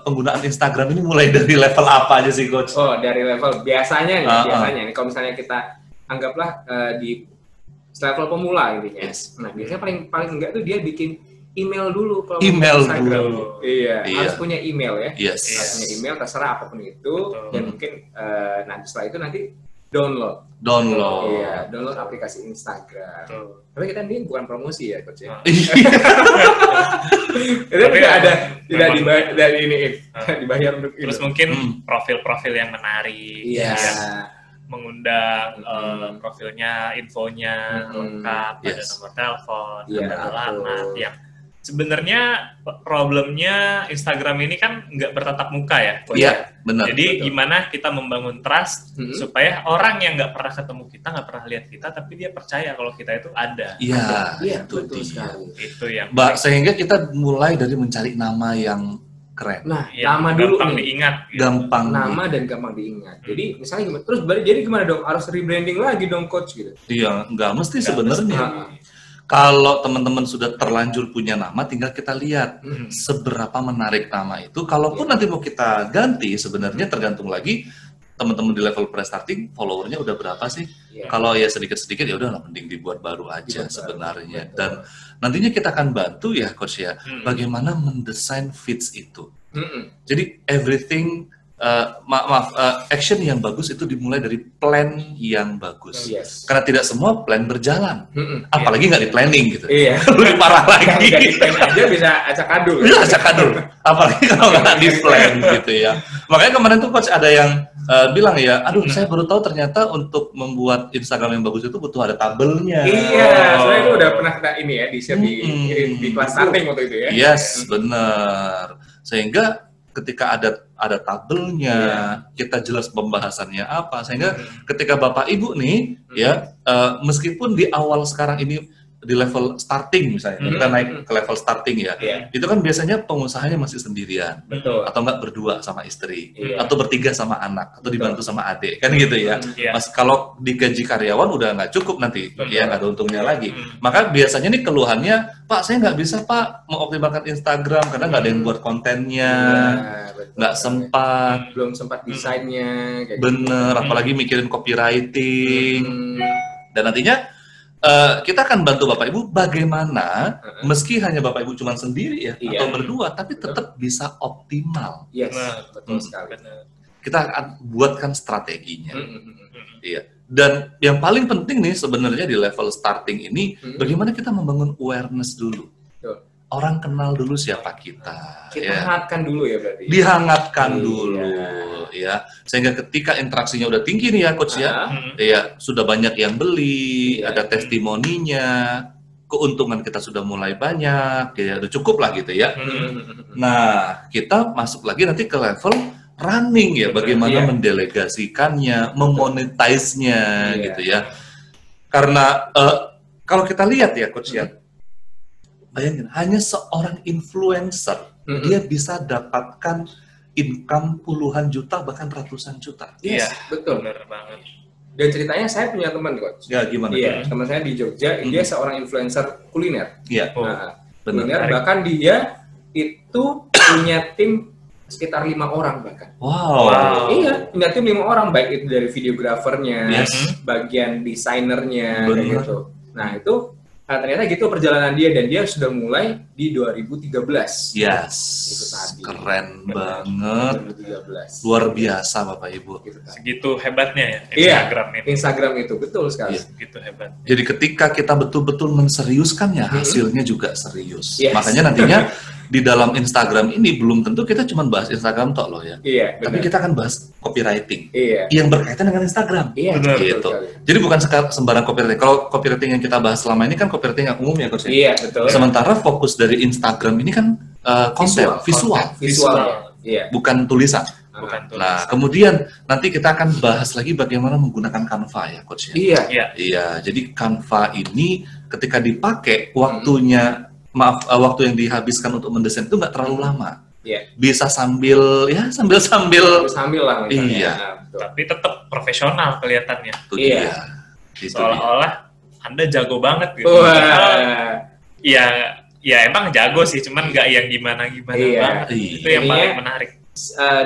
penggunaan Instagram ini mulai dari level apa aja sih, Coach? Oh, dari level biasanya nih, kalau misalnya kita anggaplah di level pemula intinya. Yes. Nah, biasanya paling enggak tuh dia bikin email dulu kalau email Instagram. dulu. Iya, harus punya email ya. Yes. Harus punya email, terserah apapun itu. Betul. Dan mungkin nanti setelah itu nanti download. Iya, download aplikasi Instagram. Betul. Tapi kita ini bukan promosi ya, Coach ya. Itu tidak dibayar dari ini, dibayar untuk terus itu. Mungkin profil-profil yang menarik. Iya. Mengundang profilnya, infonya lengkap, ada nomor telepon, ada alamat yang sebenarnya problemnya Instagram ini kan nggak bertatap muka ya. Iya, benar. Jadi gimana kita membangun trust supaya orang yang nggak pernah ketemu kita, nggak pernah lihat kita, tapi dia percaya kalau kita itu ada. Iya, itu dia. Itu yang. Sehingga kita mulai dari mencari nama yang keren. Nah, nama dulu gampang nih. Diingat. Gitu. Gampang. Nama dan gampang diingat. Jadi misalnya gimana? Terus jadi gimana dong? Harus rebranding lagi dong, Coach gitu? Iya, nggak mesti sebenarnya. Kalau teman-teman sudah terlanjur punya nama, tinggal kita lihat seberapa menarik nama itu. Kalaupun nanti mau kita ganti, sebenarnya tergantung lagi teman-teman di level pre-starting, followernya udah berapa sih? Kalau ya sedikit-sedikit, ya udah mending dibuat baru aja sebenarnya. Dan nantinya kita akan bantu ya, Coach ya, bagaimana mendesain feeds itu. Jadi everything action yang bagus itu dimulai dari plan yang bagus. Karena tidak semua plan berjalan. Apalagi nggak di planning gitu. Lebih parah lagi. Nggak di plan aja bisa acak adul. Bisa acak adul. Apalagi kalau nggak di plan gitu ya. Makanya kemarin tuh coach ada yang bilang ya, aduh saya baru tahu ternyata untuk membuat Instagram yang bagus itu butuh ada tabelnya. Soalnya itu udah pernah kita ini ya di-share di kelas starting waktu itu ya. Yes, benar. Sehingga ketika ada tabelnya, kita jelas pembahasannya apa, sehingga ketika Bapak Ibu nih, ya meskipun di awal sekarang ini di level starting misalnya, kita naik ke level starting ya, itu kan biasanya pengusahanya masih sendirian, atau enggak berdua sama istri, atau bertiga sama anak, atau dibantu sama adik, kan gitu ya. Mas kalau digaji karyawan udah nggak cukup nanti, ya nggak ada untungnya lagi. Maka biasanya nih keluhannya, Pak saya nggak bisa Pak mengoptimalkan Instagram karena nggak ada yang buat kontennya, nggak sempat, belum sempat desainnya, kayak bener, apalagi mikirin copywriting, dan nantinya kita akan bantu Bapak Ibu bagaimana meski hanya Bapak Ibu cuma sendiri ya atau berdua tapi tetap bisa optimal. Betul sekali. Kita akan buatkan strateginya. Iya. Dan yang paling penting nih sebenarnya di level starting ini bagaimana kita membangun awareness dulu. Orang kenal dulu siapa kita. Kita hangatkan dulu ya berarti. Dihangatkan dulu ya. Sehingga ketika interaksinya udah tinggi nih ya coach ya sudah banyak yang beli, ada testimoninya, keuntungan kita sudah mulai banyak, ya udah cukup lah gitu ya. Nah, kita masuk lagi nanti ke level running ya, bagaimana mendelegasikannya, memonetize-nya gitu ya. Karena kalau kita lihat ya coach ya, bayangin, hanya seorang influencer, dia bisa dapatkan income puluhan juta, bahkan ratusan juta. Iya, betul. Benar banget. Dan ceritanya saya punya teman, Coach. Ya, gimana? Iya, teman saya di Jogja, dia seorang influencer kuliner. Iya. Kuliner, bahkan dia itu punya tim sekitar 5 orang bahkan. Wow. Iya, punya tim 5 orang, baik itu dari videografernya, bagian desainernya, kayak gitu. Nah, itu ternyata gitu perjalanan dia, dan dia sudah mulai di 2013. Yes, itu tadi. Keren banget. 2013. Luar biasa Bapak Ibu. Segitu hebatnya ya Instagram ini. Instagram itu betul sekali. Segitu hebat. Jadi ketika kita betul-betul menseriuskannya, hasilnya juga serius. Makanya nantinya di dalam Instagram ini belum tentu kita cuma bahas Instagram tok loh ya. Tapi kita akan bahas copywriting. Yang berkaitan dengan Instagram. Gitu. Jadi bukan sembarang copywriting. Kalau copywriting yang kita bahas selama ini kan copywriting yang umum ya Coach. Iya, betul. Sementara fokus dari Instagram ini kan konten, visual. Bukan tulisan. Nah, kemudian nanti kita akan bahas lagi bagaimana menggunakan Canva ya Coach ya. Iya, jadi Canva ini ketika dipakai waktunya waktu yang dihabiskan untuk mendesain itu nggak terlalu lama. Bisa sambil lah. Iya. Tapi tetap profesional kelihatannya. Itu seolah-olah Anda jago banget gitu. Ya emang jago sih, cuman nggak yang gimana-gimana banget. Itu yang paling menarik.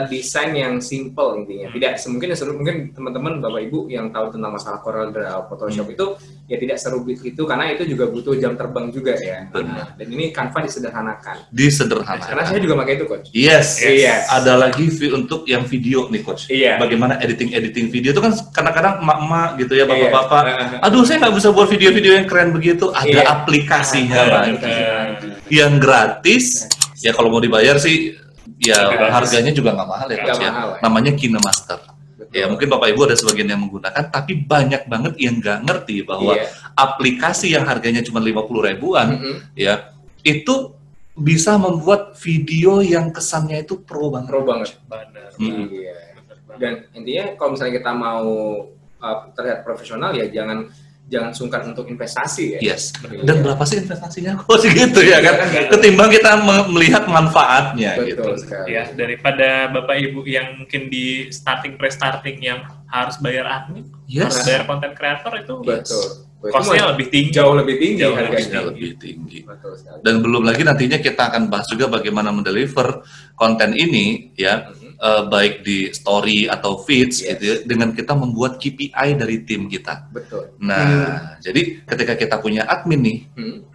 Desain yang simple intinya. Tidak mungkin teman-teman Bapak Ibu yang tahu tentang masalah Corel Draw, Photoshop itu ya tidak serumit itu, karena itu juga butuh jam terbang juga ya. Dan ini Canva disederhanakan. Karena saya juga pakai itu Coach. Yes. Ada lagi untuk yang video nih Coach. Bagaimana editing video itu kan kadang-kadang emak-emak gitu ya, bapak-bapak. Aduh saya nggak bisa buat video-video yang keren begitu. Ada aplikasinya lagi. Yang gratis. Ya kalau mau dibayar sih. Ya harganya juga nggak mahal ya Coach ya. Namanya KineMaster. Ya mungkin Bapak Ibu ada sebagian yang menggunakan, tapi banyak banget yang nggak ngerti bahwa aplikasi yang harganya cuma 50 ribuan ya itu bisa membuat video yang kesannya itu pro banget. Dan intinya kalau misalnya kita mau terlihat profesional ya jangan sungkan untuk investasi ya. Dan berapa sih investasinya kok segitu ya kan? Ketimbang kita melihat manfaatnya. Betul gitu. Sekali. Ya, daripada Bapak Ibu yang mungkin di pre-starting yang harus bayar admin, harus bayar konten kreator itu cost-nya lebih tinggi. Jauh lebih tinggi harganya. Lebih tinggi. Dan belum lagi nantinya kita akan bahas juga bagaimana mendeliver konten ini ya. Baik di story atau feeds gitu ya, dengan kita membuat KPI dari tim kita. Nah, jadi ketika kita punya admin nih,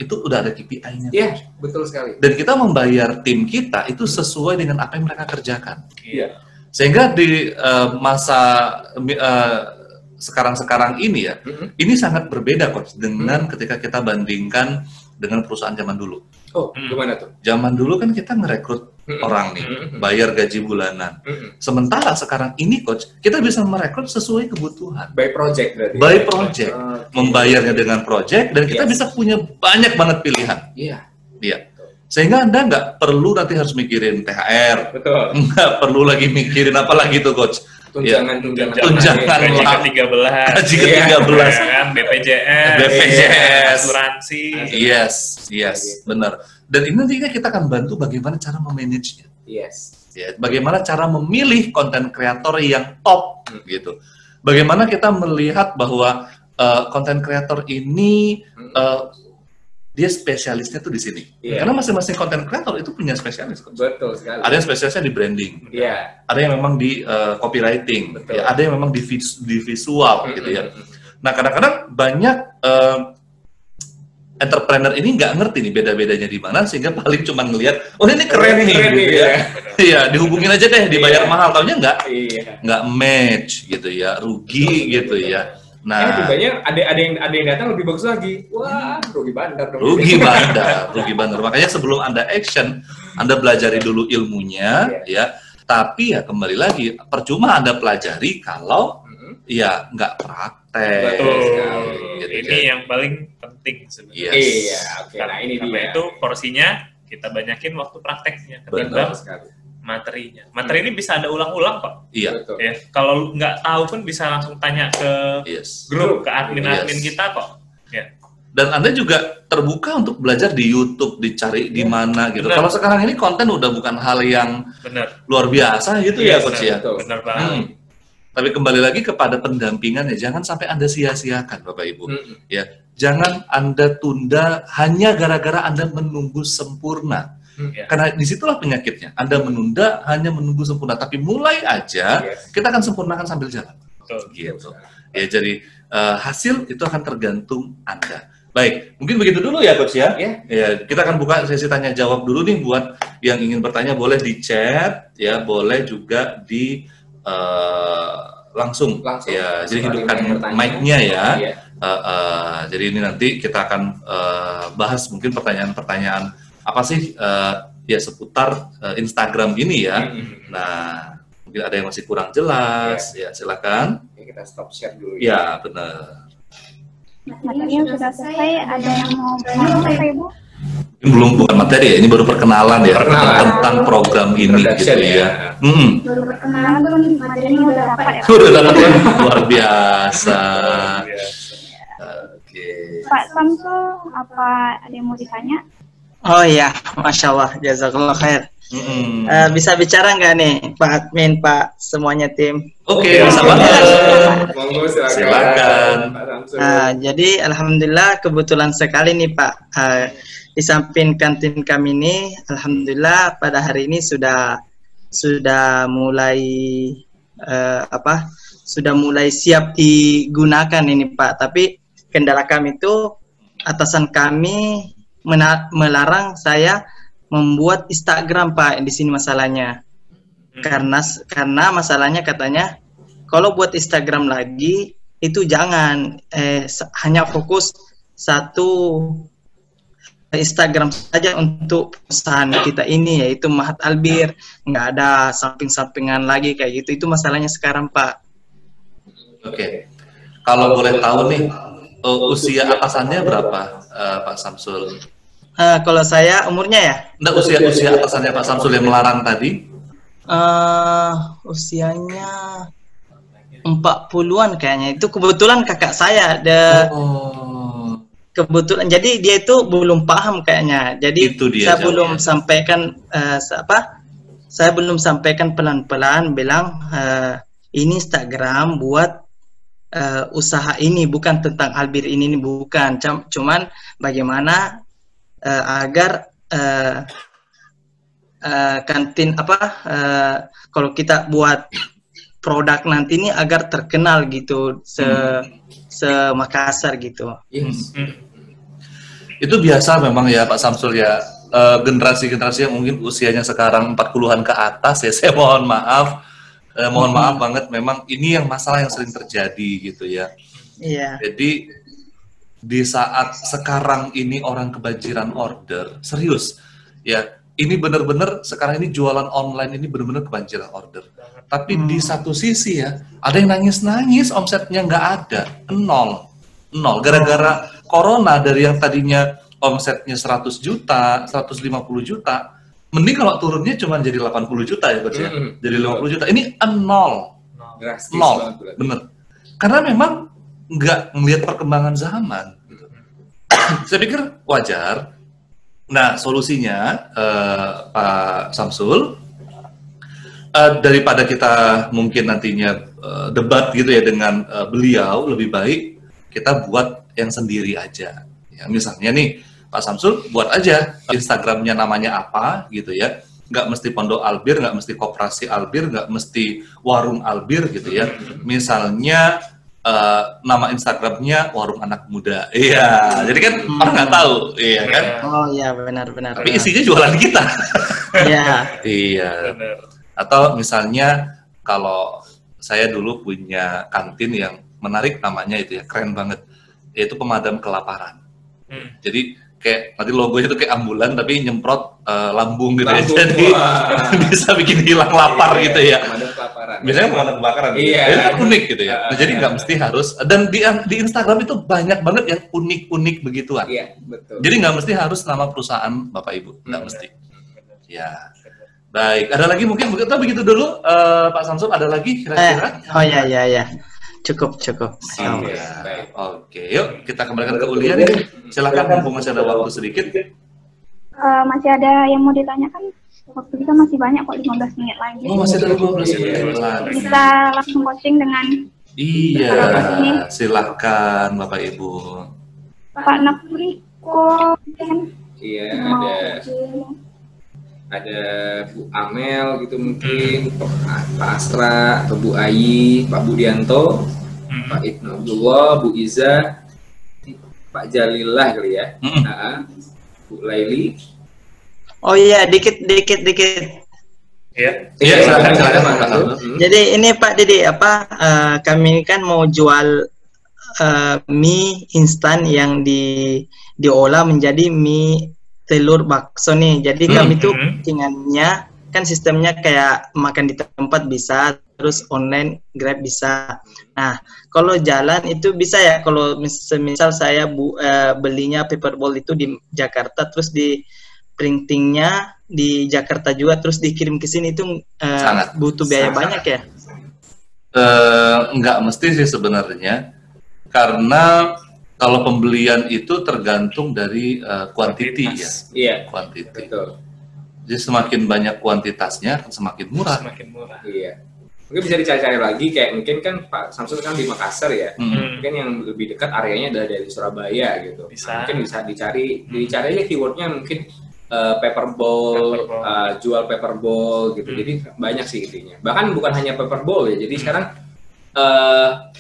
itu udah ada KPI-nya. Betul sekali. Dan kita membayar tim kita itu sesuai dengan apa yang mereka kerjakan. Sehingga di masa sekarang ini ya, ini sangat berbeda Coach dengan ketika kita bandingkan dengan perusahaan zaman dulu. Oh, gimana tuh? Zaman dulu kan kita ngerekrut orang nih, bayar gaji bulanan. Sementara sekarang ini Coach, kita bisa merekrut sesuai kebutuhan. By project berarti. By project. Membayarnya dengan project, dan kita bisa punya banyak banget pilihan. Iya. Sehingga Anda nggak perlu nanti harus mikirin THR. Betul. Nggak perlu lagi mikirin apa lagi tuh Coach. Tunjangan gaji ke-13, gaji ke-13, BPJS, asuransi. Yes, benar. Dan ini nantinya kita akan bantu bagaimana cara memanagenya. Yes. Ya, bagaimana cara memilih konten kreator yang top gitu. Bagaimana kita melihat bahwa konten kreator ini dia spesialisnya tuh di sini. Karena masing-masing konten kreator itu punya spesialis. Betul sekali. Ada yang spesialisnya di branding. Ada yang memang di copywriting. Ya, ada yang memang di visual gitu ya. Nah, kadang-kadang banyak entrepreneur ini nggak ngerti nih beda-bedanya di mana, sehingga paling cuma ngelihat, oh ini keren nih gitu ya. Iya, dihubungin aja deh, dibayar mahal, taunya nggak match gitu ya, rugi gitu ya. Nah, banyak ada yang datang lebih bagus lagi. Wah, rugi bandar. Rugi bandar. Makanya sebelum Anda action, Anda pelajari dulu ilmunya, ya. Tapi ya kembali lagi, percuma Anda pelajari kalau ya nggak praktek. Betul. Gitu, ini yang paling penting sebenarnya. Iya, oke. Nah, ini dia. Itu porsinya kita banyakin waktu prakteknya ketimbang materinya. Materi ini bisa Anda ulang-ulang kok. Iya. Ya, kalau nggak tahu pun bisa langsung tanya ke grup, ke admin-admin kita kok. Ya. Dan Anda juga terbuka untuk belajar di YouTube, dicari di mana gitu. Kalau sekarang ini konten udah bukan hal yang luar biasa gitu ya Coach ya. Benar banget. Tapi kembali lagi kepada pendampingan ya, jangan sampai Anda sia-siakan Bapak Ibu. Ya, jangan Anda tunda hanya gara-gara Anda menunggu sempurna. Karena disitulah penyakitnya. Anda menunda hanya menunggu sempurna, tapi mulai aja kita akan sempurnakan sambil jalan. Gitu. Ya, jadi hasil itu akan tergantung Anda. Baik, mungkin begitu dulu ya Coach ya. Ya, kita akan buka sesi tanya jawab dulu nih, buat yang ingin bertanya boleh di chat ya, boleh juga di langsung ya. Jadi hidupkan mic-nya ya. Jadi ini nanti kita akan bahas mungkin pertanyaan-pertanyaan apa sih ya seputar Instagram ini ya. Nah, mungkin ada yang masih kurang jelas ya, silakan. Kita stop share dulu ya. Benar. Materinya sudah selesai, ada yang mau bertanya Bapak Ibu? Belum, bukan materi ya, ini baru perkenalan ya tentang program ini gitu ya. Baru perkenalan tuh materinya udah dapat ya? Udah dapat kan? Luar biasa. Pak Samsul, apa ada yang mau ditanya? Oh iya, Masya Allah, jazakallah khair. Bisa bicara nggak nih Pak Admin, Pak semuanya tim? Oke, bisa banget. Silakan. Jadi Alhamdulillah kebetulan sekali nih Pak, di samping kantin kami ini, Alhamdulillah pada hari ini sudah mulai sudah mulai siap digunakan ini Pak. Tapi kendala kami itu atasan kami melarang saya membuat Instagram Pak, di sini masalahnya. Karena masalahnya katanya kalau buat Instagram lagi itu jangan hanya fokus satu Instagram saja untuk perusahaan kita ini, yaitu Mahat Albir, nggak ada samping-sampingan lagi kayak gitu. Itu masalahnya sekarang Pak. Oke. Kalau boleh tahu nih, usia atasannya berapa Pak Samsul? Kalau saya umurnya ya? Nggak, usia atasannya Pak Samsul yang melarang tadi? Usianya 40-an kayaknya. Itu kebetulan kakak saya. Kebetulan, jadi dia itu belum paham kayaknya. Jadi saya belum sampaikan saya belum sampaikan pelan-pelan bilang ini Instagram buat usaha ini, bukan tentang Albir ini bukan. Cuman bagaimana agar kantin kalau kita buat produk nanti ini agar terkenal gitu se-Makassar gitu. Itu biasa memang ya Pak Samsul ya, generasi-generasi yang mungkin usianya sekarang 40-an ke atas ya, saya mohon maaf Mohon maaf banget, memang ini yang masalah yang sering terjadi gitu ya. Iya. Jadi di saat sekarang ini orang kebanjiran order, serius ya, ini benar-benar sekarang ini jualan online ini benar-benar kebanjiran order. Tapi di satu sisi ya, ada yang nangis-nangis omsetnya nggak ada, nol. Gara-gara corona, dari yang tadinya omsetnya 100 juta, 150 juta, mending kalau turunnya cuma jadi 80 juta ya Coach ya. Jadi 50 juta. Ini nol. Bener. Karena memang nggak melihat perkembangan zaman. Saya pikir wajar. Nah, solusinya Pak Samsul, daripada kita mungkin nantinya debat gitu ya dengan beliau, lebih baik kita buat yang sendiri aja. Ya, misalnya nih, Pak Samsul buat aja Instagramnya namanya apa gitu ya, nggak mesti Pondok Albir, nggak mesti Koperasi Albir, nggak mesti Warung Albir gitu ya. Misalnya nama Instagramnya Warung Anak Muda, iya. Jadi kan orang nggak tahu, iya kan? Oh iya, benar-benar. Tapi isinya jualan kita. Iya. Iya. Atau misalnya kalau saya dulu punya kantin yang menarik namanya itu ya, keren banget, yaitu Pemadam Kelaparan. Jadi kayak nanti logonya itu kayak ambulan tapi nyemprot lambung gitu ya, jadi bisa bikin hilang lapar gitu ya. Biasanya pemadam kebakaran, itu unik gitu ya. Nah, jadi nggak mesti harus, dan di Instagram itu banyak banget yang unik-unik begituan. Iya, betul. Jadi nggak mesti harus nama perusahaan Bapak Ibu, nggak mesti. Ya, baik. Ada lagi mungkin begitu dulu, Pak Samsul, ada lagi kira-kira? Oh ya. Cukup. Oke, yuk kita kembalikan ke Ulia nih. Silakan, mumpung masih ada waktu sedikit. Masih ada yang mau ditanyakan? Waktu kita masih banyak kok, 15 menit lagi. Oh, masih ada 15 menit lagi. Bisa langsung coaching dengan... Iya, silakan Bapak Ibu. Pak Nakriko kan? Iya, ada Bu Amel gitu mungkin, Pak Astra, atau Bu Ayi, Pak Budianto, Pak Ibnu Abdullah, Bu Iza, Pak Jalillah kali ya, Bu Laili. Oh iya, dikit. Iya, silakan. Jadi ini Pak Didi, kami kan mau jual mie instan yang diolah menjadi mie telur bakso nih. Jadi kami tuh cookingannya kan sistemnya kayak makan di tempat bisa, terus online Grab bisa. Nah, kalau jalan itu bisa ya, kalau misal saya belinya paper bowl itu di Jakarta, terus di printingnya di Jakarta juga, terus dikirim ke sini itu butuh biaya banyak ya? Nggak mesti sih sebenarnya, karena kalau pembelian itu tergantung dari kuantiti ya. Iya. Kuantiti. Betul. Jadi semakin banyak kuantitasnya, semakin murah. Iya. Mungkin bisa dicari-cari lagi, kayak mungkin kan Pak Samsul kan di Makassar ya. Mungkin yang lebih dekat areanya adalah dari Surabaya gitu. Bisa. Mungkin bisa dicari aja keywordnya mungkin paper bowl, jual paper bowl gitu. Jadi banyak sih intinya. Bahkan bukan hanya paper bowl ya. Jadi sekarang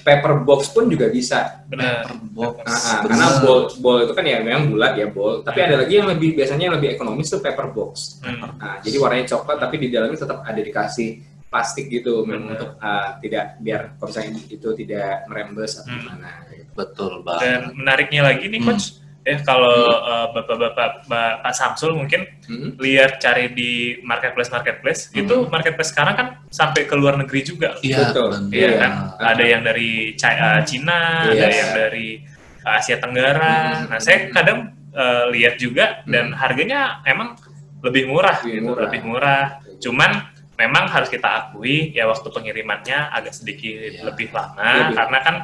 paper box pun juga bisa. Benar. Box. Karena bowl itu kan ya memang bulat ya bowl. Tapi ada lagi yang biasanya lebih ekonomis tuh paper box. Nah, jadi warnanya coklat tapi di dalamnya tetap ada dikasih plastik gitu, memang untuk tidak, biar kalau misalnya itu tidak merembes atau gimana. Gitu. Betul banget. Dan menariknya lagi nih Coach, kalau Bapak Pak Samsul mungkin lihat cari di marketplace itu marketplace sekarang kan sampai ke luar negeri juga. Iya, iya kan. Ada yang dari Cina, ada yang dari Asia Tenggara. Nah, saya kadang lihat juga dan harganya emang lebih murah. Cuman memang harus kita akui ya waktu pengirimannya agak sedikit lebih lama karena kan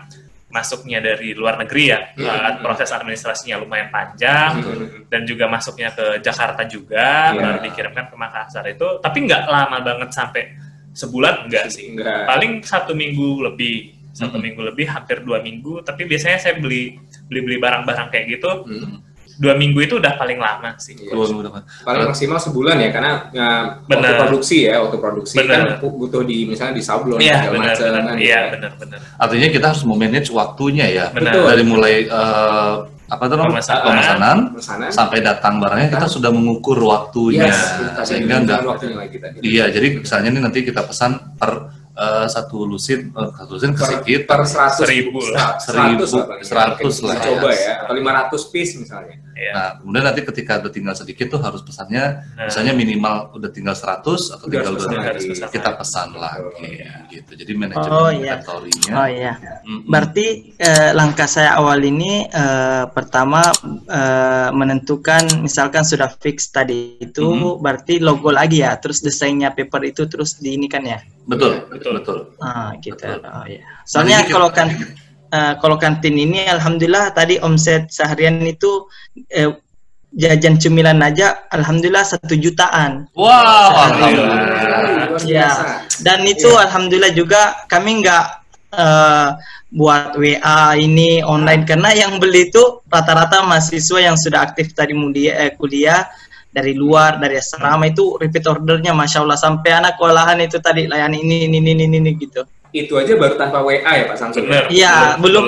masuknya dari luar negeri ya, proses administrasinya lumayan panjang dan juga masuknya ke Jakarta juga, baru dikirimkan ke Makassar itu, tapi nggak lama banget sampai sebulan enggak sih, paling 1 minggu lebih, hampir 2 minggu, tapi biasanya saya beli barang-barang kayak gitu 2 minggu itu udah paling lama sih. Paling maksimal sebulan ya, karena waktu produksi kan butuh misalnya di sablon segala macam. Iya, benar. Artinya kita harus memanage waktunya ya. Betul. Dari mulai pemesanan sampai datang barangnya kita sudah mengukur waktunya, sehingga enggak. Iya, jadi misalnya nih nanti kita pesan per satu lusin kesikit per 100 lah coba ya, atau 500 piece misalnya. Nah, kemudian nanti ketika udah tinggal sedikit tuh harus pesannya misalnya minimal udah tinggal 100 atau tinggal 200 kita pesan lagi gitu. Jadi manajemen inventory-nya. Oh iya. Berarti langkah saya awal ini pertama menentukan misalkan sudah fix tadi itu berarti logo lagi ya, terus desainnya paper itu terus diinikan ya. Betul. Gitu. Oh iya. Soalnya kalau kantin ini alhamdulillah tadi omset seharian itu jajan cemilan aja alhamdulillah 1 jutaan. Wow, alhamdulillah. Ya. Dan itu alhamdulillah juga kami nggak buat WA ini online karena yang beli itu rata-rata mahasiswa yang sudah aktif tadi kuliah dari luar, dari asrama itu repeat ordernya Masya Allah sampai anak kewalahan itu tadi layani ini gitu. Itu aja baru tanpa WA ya Pak Samsul? Iya, belum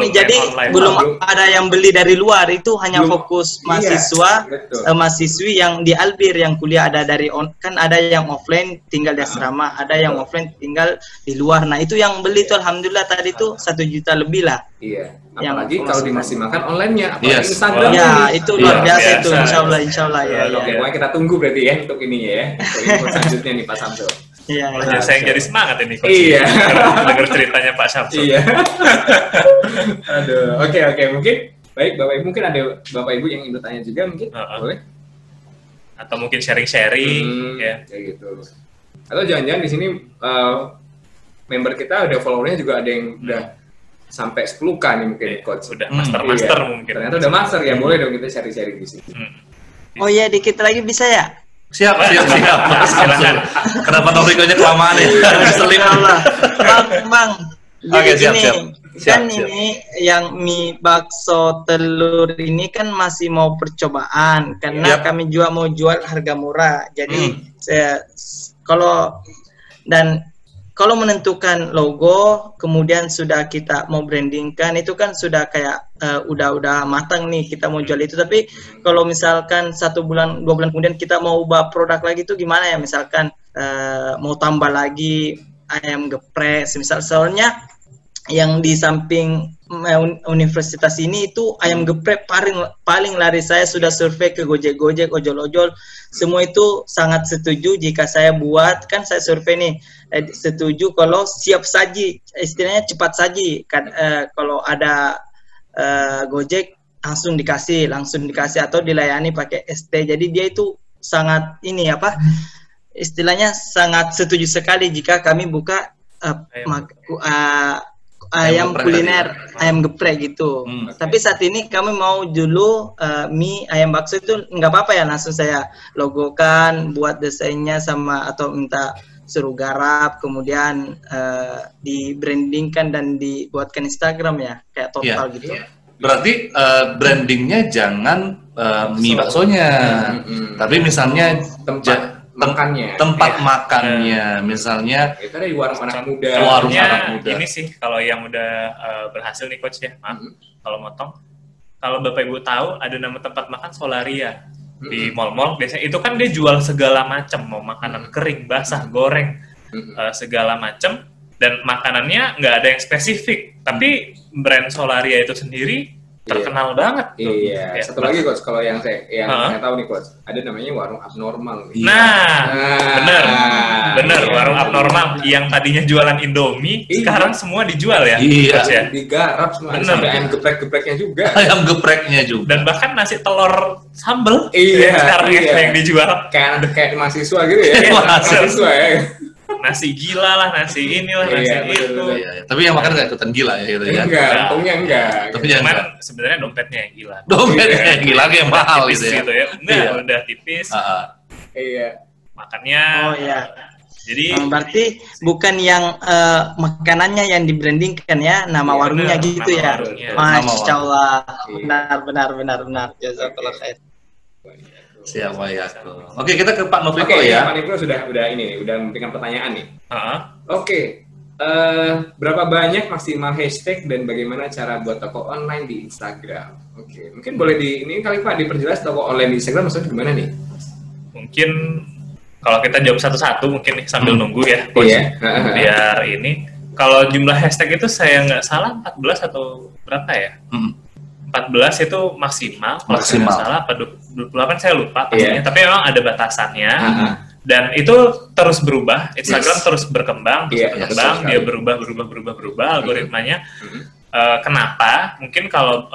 ada yang beli dari luar, itu hanya fokus mahasiswa, mahasiswi yang di Albir yang kuliah ada dari kan ada yang offline tinggal di asrama, ada yang offline tinggal di luar. Nah itu yang beli tuh alhamdulillah tadi tuh 1 juta lebih lah. Iya. Apalagi kalau dimaksimalkan online-nya, apalagi Instagram itu luar biasa itu, insya Allah ya. Oke, kita tunggu berarti ya untuk ininya ya, untuk selanjutnya nih Pak Samsul. Iya. Saya yang jadi semangat ini Coach. Iya. Dengar ceritanya Pak Samsul. Iya. Aduh, oke mungkin baik Bapak Ibu, mungkin ada Bapak Ibu yang ingin bertanya juga mungkin boleh? Atau mungkin sharing-sharing ya. Kayak gitu. Atau jangan-jangan di sini member kita ada followernya juga ada yang udah sampai 10K nih mungkin Coach. Sudah master mungkin. Ternyata udah master ya, boleh dong kita sharing-sharing di sini. Oh iya, dikit lagi bisa ya? Siap. Silakan. Kenapa topiknya kelamaan ya? Selim Allah. Bang. Oke, siap. Ini yang mie bakso telur ini kan masih mau percobaan karena kami juga mau jual harga murah. Jadi kalau menentukan logo, kemudian sudah kita mau brandingkan, itu kan sudah kayak udah matang nih kita mau jual itu. Tapi kalau misalkan 1 bulan, 2 bulan kemudian kita mau ubah produk lagi itu gimana ya? Misalkan mau tambah lagi ayam geprek, soalnya yang di samping universitas ini itu ayam geprek paling lari. Saya sudah survei ke Gojek, ojol-ojol, semua itu sangat setuju jika saya buat, kan saya survei nih, setuju kalau siap saji, istilahnya cepat saji. Kalau ada Gojek langsung dikasih atau dilayani pakai ST. Jadi dia itu sangat istilahnya sangat setuju sekali jika kami buka ayam kuliner, ayam geprek gitu. Tapi saat ini kami mau dulu mie ayam bakso itu nggak apa-apa ya, langsung saya logokan, buat desainnya atau minta suruh garap, kemudian di brandingkan dan dibuatkan Instagram ya, kayak total gitu. Berarti brandingnya jangan mie baksonya, tapi misalnya tempat makannya, misalnya itu ada di warung anak muda. Ini sih kalau yang udah berhasil nih Coach ya, maaf kalau motong. Kalau Bapak Ibu tahu ada nama tempat makan Solaria di mall-mall, biasanya itu kan dia jual segala macam, mau makanan kering, basah, goreng, segala macam, dan makanannya nggak ada yang spesifik, tapi brand Solaria itu sendiri terkenal banget tuh. Iya. Satu lagi Coach, kalau yang saya tahu nih Coach, ada namanya warung abnormal. Bener, warung abnormal yang tadinya jualan Indomie, sekarang semua dijual ya. Coach, ya? Digarap semua. Sampai ayam gepreknya juga. Ayam gepreknya juga. Dan bahkan nasi telur sambal sekarang yang dijual. Kayak mahasiswa gitu ya. Mahasiswa ya. Nasi gila lah, nasi inilah, nasi itu. Tapi yang makan nggak ikutan gila ya gitu ya? Enggak, untungnya enggak. Cuman sebenarnya dompetnya yang gila. Dompetnya yang gila, yang mahal gitu ya? Enggak, udah tipis. Iya. Makannya. Oh iya. Jadi berarti bukan yang makanannya yang dibrandingkan ya, nama warungnya gitu ya. Masya Allah. Benar. Jazakallah khair. Siap, Wayako. Oke, kita ke Pak Noviko ya. Pak Noviko udah memberikan pertanyaan nih. Oke. Berapa banyak maksimal hashtag dan bagaimana cara buat toko online di Instagram? Oke, mungkin boleh ini kali Pak diperjelas toko online di Instagram maksudnya gimana nih? Mungkin Kalau kita jawab satu-satu mungkin nih sambil nunggu ya, Coach. Biar ini. Kalau jumlah hashtag itu saya nggak salah 14 atau berapa ya? 14 itu maksimal. Kalau saya nggak salah, apa 28 saya lupa pastinya. Tapi memang ada batasannya. Dan itu terus berubah. Instagram terus berkembang, dia berubah algoritmanya. Kenapa? Mungkin kalau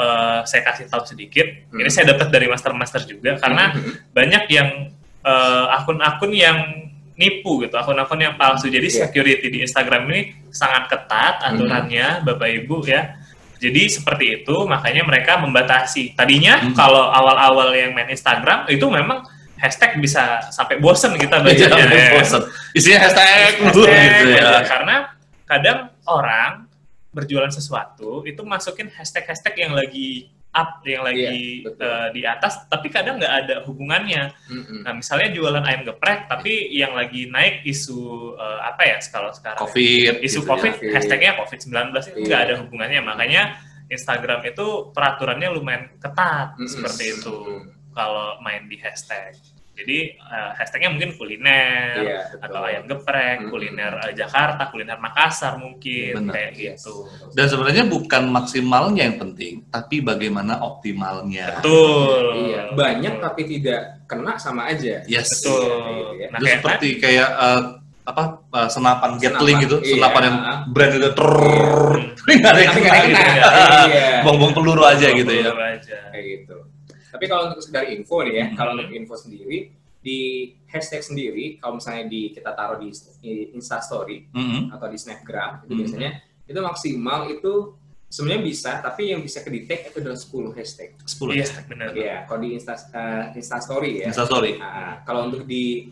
saya kasih tahu sedikit, ini saya dapat dari master juga, karena banyak yang akun-akun yang nipu gitu, akun-akun yang palsu. Jadi security di Instagram ini sangat ketat aturannya, Bapak Ibu ya. Jadi seperti itu, makanya mereka membatasi. Tadinya kalau awal-awal yang main Instagram itu memang hashtag bisa sampai bosen kita bacanya. Bosen. Isinya hashtag gitu ya. Karena kadang orang berjualan sesuatu itu masukin hashtag-hashtag yang lagi up, yang lagi di atas, tapi kadang nggak ada hubungannya. Nah, misalnya jualan ayam geprek, tapi yang lagi naik isu apa ya kalau sekarang? COVID. Isu gitu COVID, hashtagnya COVID-19 itu nggak ada hubungannya. Makanya Instagram itu peraturannya lumayan ketat seperti itu kalau main di hashtag. Jadi hashtagnya mungkin kuliner atau ayam geprek, kuliner Jakarta, kuliner Makassar mungkin. Benar, kayak gitu. Dan sebenarnya bukan maksimalnya yang penting, tapi bagaimana optimalnya. Betul. Iya. Banyak tapi tidak kena sama aja. Yes. Betul. Nah, itu seperti kayak senapan Gatling gitu, senapan yang brand itu nggak ada yang kena. Bong-bong peluru aja gitu ya. Kayak gitu. Tapi kalau untuk sekedar info nih ya, kalau untuk info sendiri, di hashtag sendiri, kalau misalnya kita taruh di Instastory atau di Snapgram, itu biasanya itu maksimal itu sebenarnya bisa, tapi yang bisa ke-detect itu adalah 10 hashtag. 10 hashtag, benar. Iya, kalau di Instastory ya. Instastory. Kalau untuk di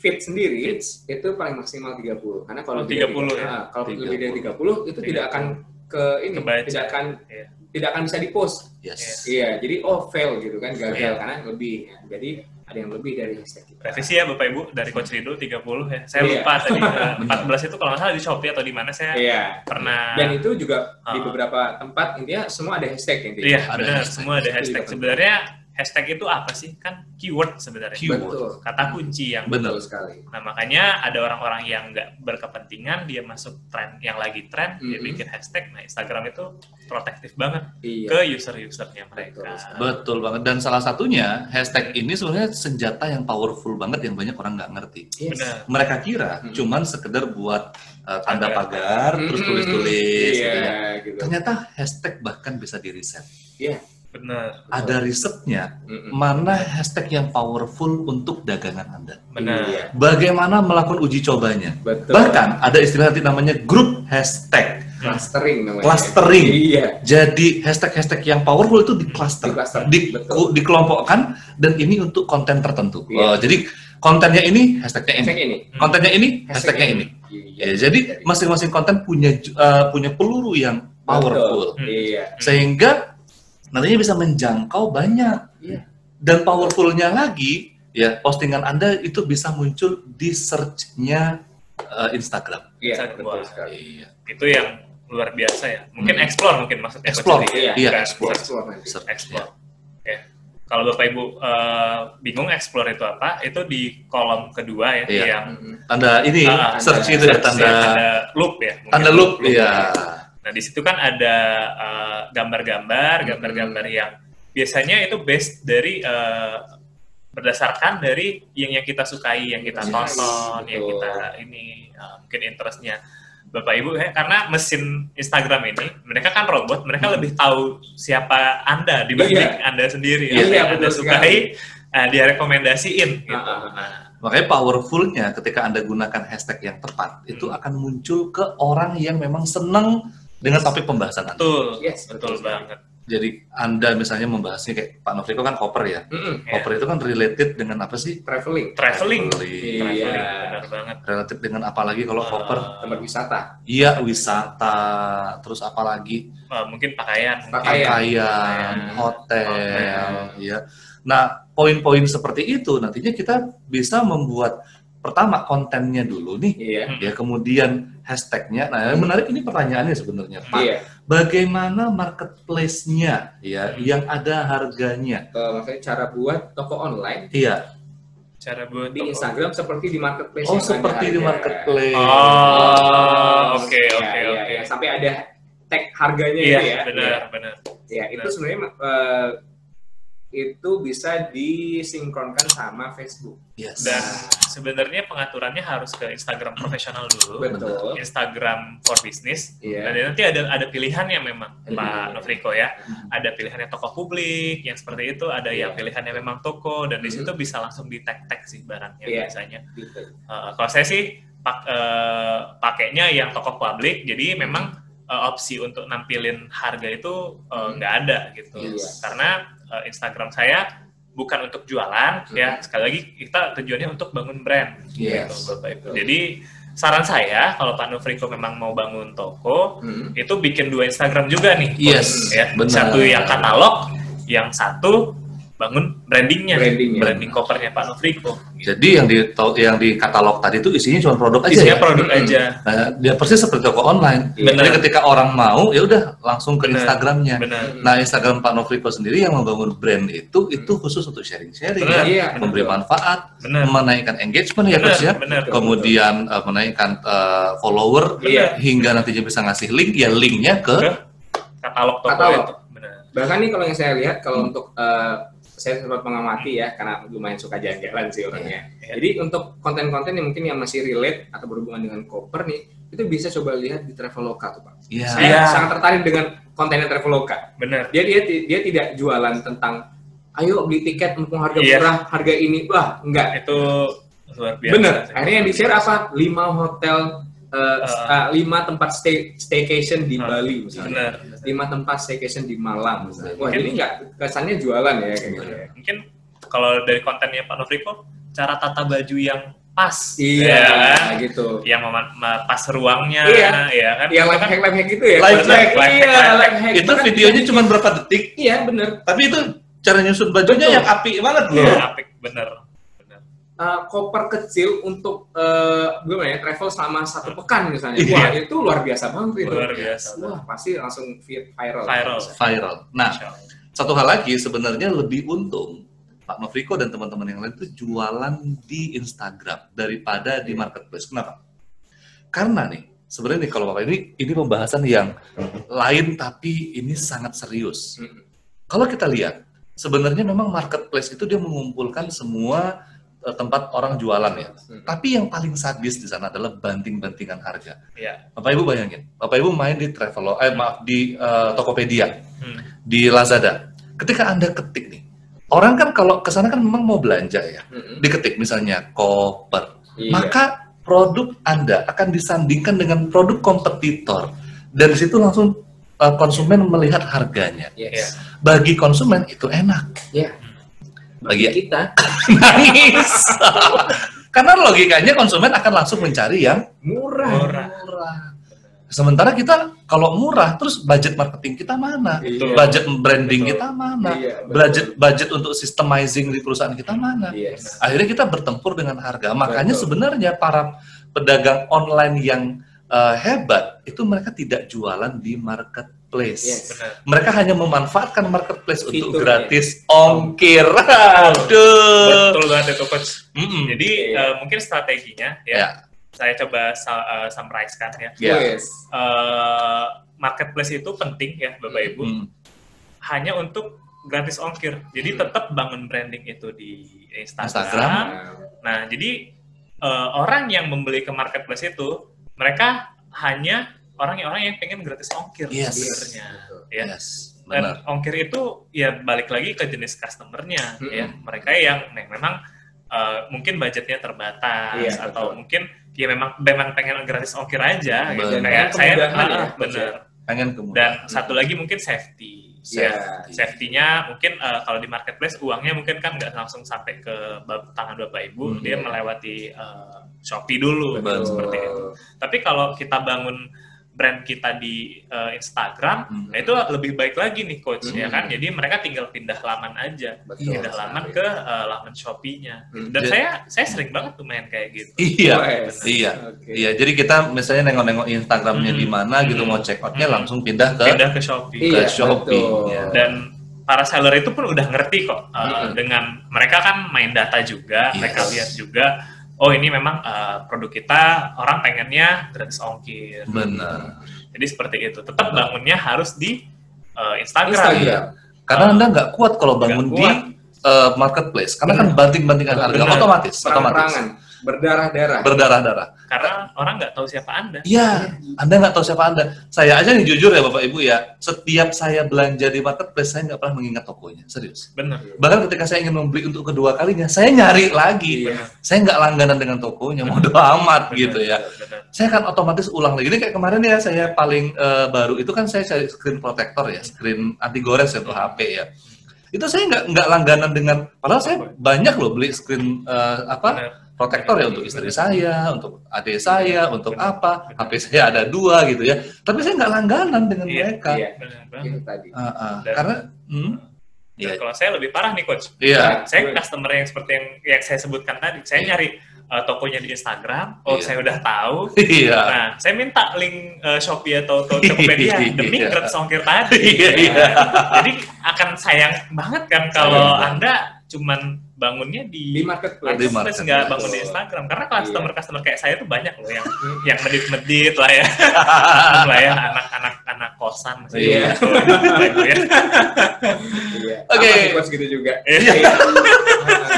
feed sendiri, itu paling maksimal 30. Karena kalau kalau lebih dari 30, itu tidak akan tidak akan bisa di-post. Iya, jadi fail gitu kan, gagal karena lebih. Ya. Jadi ada yang lebih dari hashtag kita. Revisi ya Bapak Ibu, dari Coach Rido 30 ya. Saya lupa tadi 14 itu kalau nggak salah di Shopee atau di mana saya pernah. Dan itu juga di beberapa tempat intinya semua ada hashtag intinya. Iya, benar, semua ada hashtag. Sebenarnya hashtag itu apa sih? Kan keyword sebenarnya. Betul. Kata kunci yang betul sekali. Nah, makanya ada orang-orang yang nggak berkepentingan, dia masuk tren yang lagi tren, dia bikin hashtag. Nah, Instagram itu protektif banget ke user-usernya mereka. Betul banget. Dan salah satunya hashtag ini sebenarnya senjata yang powerful banget yang banyak orang nggak ngerti. Benar. Mereka kira cuman sekedar buat tanda pagar, terus tulis-tulis. Gitu. Ternyata hashtag bahkan bisa di-riset. Iya. Benar. Ada risetnya, mana hashtag yang powerful untuk dagangan Anda. Benar. Bagaimana melakukan uji cobanya. Betul. Bahkan ada istilah namanya group hashtag. Clustering namanya. Clustering. Iya. Jadi hashtag-hashtag yang powerful itu dikelompokkan, dan ini untuk konten tertentu. Jadi kontennya ini, hashtagnya ini. Kontennya ini, hashtagnya ini. Ya, jadi masing-masing konten punya peluru yang powerful. Sehingga nantinya bisa menjangkau banyak. Dan powerfulnya lagi, ya postingan Anda itu bisa muncul di search-nya Instagram. Iya, betul sekali. Itu yang luar biasa ya. Mungkin explore mungkin maksudnya. Explore. Explore. Ya. Kalau Bapak Ibu bingung explore itu apa, itu di kolom kedua ya, yang tanda ini search itu ya, tanda loop ya. Tanda loop, iya. Nah, di situ kan ada gambar-gambar yang biasanya itu based dari berdasarkan dari yang kita sukai, yang kita tonton, yang kita mungkin interestnya Bapak Ibu ya, karena mesin Instagram ini mereka kan robot, mereka lebih tahu siapa Anda dibanding Anda sendiri, yang Anda sukai, dia rekomendasiin gitu. Makanya powerfulnya ketika Anda gunakan hashtag yang tepat, itu akan muncul ke orang yang memang senang dengan topik pembahasan Anda. Betul, betul banget. Jadi Anda misalnya membahasnya kayak Pak Novriko kan koper ya. Koper itu kan related dengan apa sih? Traveling. Benar banget. Related dengan apa lagi kalau koper? Tempat wisata. Iya, wisata. Terus apa lagi? Mungkin pakaian, hotel. Ya. Nah, poin-poin seperti itu nantinya kita bisa membuat pertama kontennya dulu nih, ya kemudian hashtagnya. Nah, yang menarik ini pertanyaannya sebenarnya, Pak. Bagaimana marketplace-nya, ya, yang ada harganya? Maksudnya cara buat toko online? Iya. Cara buat di Instagram seperti di marketplace. Oh, seperti di marketplace. Oke. Sampai ada tag harganya gitu ya. Benar. Ya, itu sebenarnya itu bisa disinkronkan sama Facebook. Yes. Dan sebenarnya pengaturannya harus ke Instagram profesional dulu. Betul. Instagram for business. Yeah. Dan nanti ada pilihannya memang, Pak Novriko ya. Ada pilihannya toko publik yang seperti itu, ada yang pilihannya memang toko, dan di situ bisa langsung di tag sih barangnya biasanya. Kalau saya sih pakainya yang toko publik, jadi memang opsi untuk nampilin harga itu nggak ada gitu. Karena Instagram saya bukan untuk jualan ya, sekali lagi kita tujuannya untuk bangun brand gitu Bapak Ibu. Jadi saran saya kalau Pak Novriko memang mau bangun toko, itu bikin 2 Instagram juga nih. Ya. Satu yang katalog, yang satu bangun branding kopernya Pak Novriko. Jadi yang di katalog tadi itu isinya cuma produk aja. Isinya produk aja. Nah, dia persis seperti toko online. Jadi ketika orang mau, ya udah langsung ke Instagramnya. Nah, Instagram Pak Novriko sendiri yang membangun brand itu khusus untuk sharing-sharing, memberi manfaat, menaikkan engagement ya Coach ya. Kemudian menaikkan follower hingga nantinya bisa ngasih link, ya linknya ke katalog toko itu. Bahkan nih kalau yang saya lihat kalau untuk saya sempat mengamati ya, karena lumayan suka jalan-jalan sih orangnya. Jadi untuk konten-konten yang mungkin yang masih relate atau berhubungan dengan koper nih, itu bisa coba lihat di Traveloka tuh Pak. Saya sangat tertarik dengan kontennya Traveloka. Benar. Dia tidak jualan tentang, ayo beli tiket mumpung harga murah, harga ini, wah enggak. Itu luar biasa. Bener. Akhirnya yang di-share apa? 5 hotel, 5 tempat staycation di Bali misalnya. 5 tempat staycation di Malang misalnya. Wah, ini nggak kesannya jualan ya kayak gitu ya. Mungkin kalau dari kontennya Pak Novriko, cara tata baju yang pas. Gitu. Yang pas ruangnya, ya kan? Yang live hack gitu ya. Live hack. Itu videonya cuma berapa detik? Iya, bener. Tapi itu cara nyusun bajunya yang apik banget loh. Apik, bener. Koper kecil untuk gimana ya, travel selama 1 pekan misalnya. Wah, itu luar biasa banget itu. Luar biasa. Wah, pasti langsung viral. Nah, satu hal lagi sebenarnya lebih untung Pak Novriko dan teman-teman yang lain itu jualan di Instagram daripada di marketplace. Kenapa? Karena nih, sebenarnya nih kalau Bapak ini pembahasan yang lain tapi ini sangat serius. Kalau kita lihat, sebenarnya memang marketplace itu dia mengumpulkan semua tempat orang jualan ya. Tapi yang paling sadis di sana adalah banting-bantingan harga. Bapak Ibu bayangin, Bapak Ibu main di di Tokopedia, di Lazada. Ketika Anda ketik nih, orang kan kalau ke sana kan memang mau belanja ya. Diketik misalnya koper. Maka produk Anda akan disandingkan dengan produk kompetitor. Dan di situ langsung konsumen melihat harganya. Bagi konsumen itu enak. Bagi kita nangis. Karena logikanya konsumen akan langsung mencari yang murah. Sementara kita kalau murah, terus budget marketing kita mana? Budget branding kita mana? Budget untuk systemizing di perusahaan kita mana? Akhirnya kita bertempur dengan harga. Makanya sebenarnya para pedagang online yang hebat itu mereka tidak jualan di marketplace. Mereka hanya memanfaatkan marketplace untuk gratis ongkir. Aduh. Betul banget itu Coach. Jadi mungkin strateginya saya coba summarize-kan ya. Marketplace itu penting ya Bapak Ibu. Hanya untuk gratis ongkir. Jadi tetap bangun branding itu di Instagram. Nah, jadi orang yang membeli ke marketplace itu mereka hanya orang-orang yang pengen gratis ongkir sebenarnya. Dan ongkir itu ya balik lagi ke jenis customernya ya. Mereka yang memang mungkin budgetnya terbatas atau mungkin ya memang pengen gratis ongkir aja gitu. Kayak saya pengen kemudahan. Dan satu lagi mungkin safety. Safety-nya mungkin kalau di marketplace uangnya mungkin kan nggak langsung sampai ke tangan Bapak Ibu, dia melewati Shopee dulu seperti itu. Tapi kalau kita bangun brand kita di Instagram, itu lebih baik lagi nih Coach ya kan. Jadi mereka tinggal pindah laman aja, pindah laman ke laman Shopee-nya. Dan saya sering banget tuh main kayak gitu. Iya. Jadi kita misalnya nengok-nengok Instagramnya di mana gitu mau check out-nya langsung pindah ke Shopee. Ke Shopee. Dan para seller itu pun udah ngerti kok dengan mereka kan main data juga, mereka lihat juga, oh ini memang produk kita orang pengennya gratis ongkir. Benar. Jadi seperti itu. Tetap bangunnya harus di Instagram. Karena Anda nggak kuat kalau bangun di marketplace, karena kan banting-bantingan harga otomatis. Berdarah-darah. Karena orang nggak tahu siapa Anda. Iya, Anda nggak tahu siapa Anda. Saya aja nih jujur ya Bapak Ibu ya, setiap saya belanja di marketplace, saya nggak pernah mengingat tokonya, serius. Benar. Bahkan ketika saya ingin membeli untuk kedua kalinya, saya nyari lagi. Saya nggak langganan dengan tokonya, bodo amat gitu ya. Saya kan otomatis ulang lagi. Ini kayak kemarin ya, saya paling baru itu kan saya cari screen protector ya, screen anti gores untuk HP ya. Itu saya nggak langganan dengan, padahal saya banyak loh beli screen protektor ya untuk istri saya, untuk adik saya, untuk apa, HP saya ada 2 gitu ya. Tapi saya nggak langganan dengan mereka. Itu tadi. Karena kalau saya lebih parah nih Coach. Saya customer yang seperti yang saya sebutkan tadi, saya nyari tokonya di Instagram, saya udah tahu. Nah, saya minta link Shopee atau Tokopedia demi gratis ongkir tadi. Jadi akan sayang banget kan kalau Anda cuman bangunnya di marketplace, nggak bangun di Instagram, karena customer kayak saya tuh banyak loh yang medit lah ya, anak kosan masih Oke, gitu juga.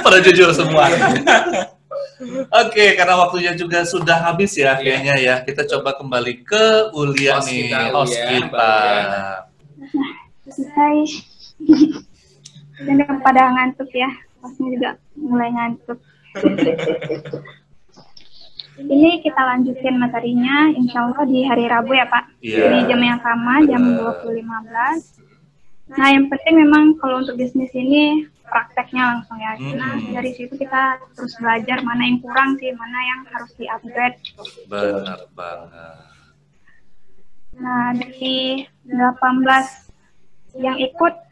Pada jujur semua. Oke, karena waktunya juga sudah habis ya kayaknya ya, kita coba kembali ke Ulia nih, host kita. Selesai. Dan pada ngantuk ya. Pasnya juga mulai ngantuk. Ini kita lanjutin materinya, insya Allah di hari Rabu ya Pak. Di jam yang sama, jam 20.15. Nah yang penting memang kalau untuk bisnis ini prakteknya langsung ya. Nah dari situ kita terus belajar mana yang kurang sih, mana yang harus di-upgrade. Benar banget. Nah dari 18 yang ikut,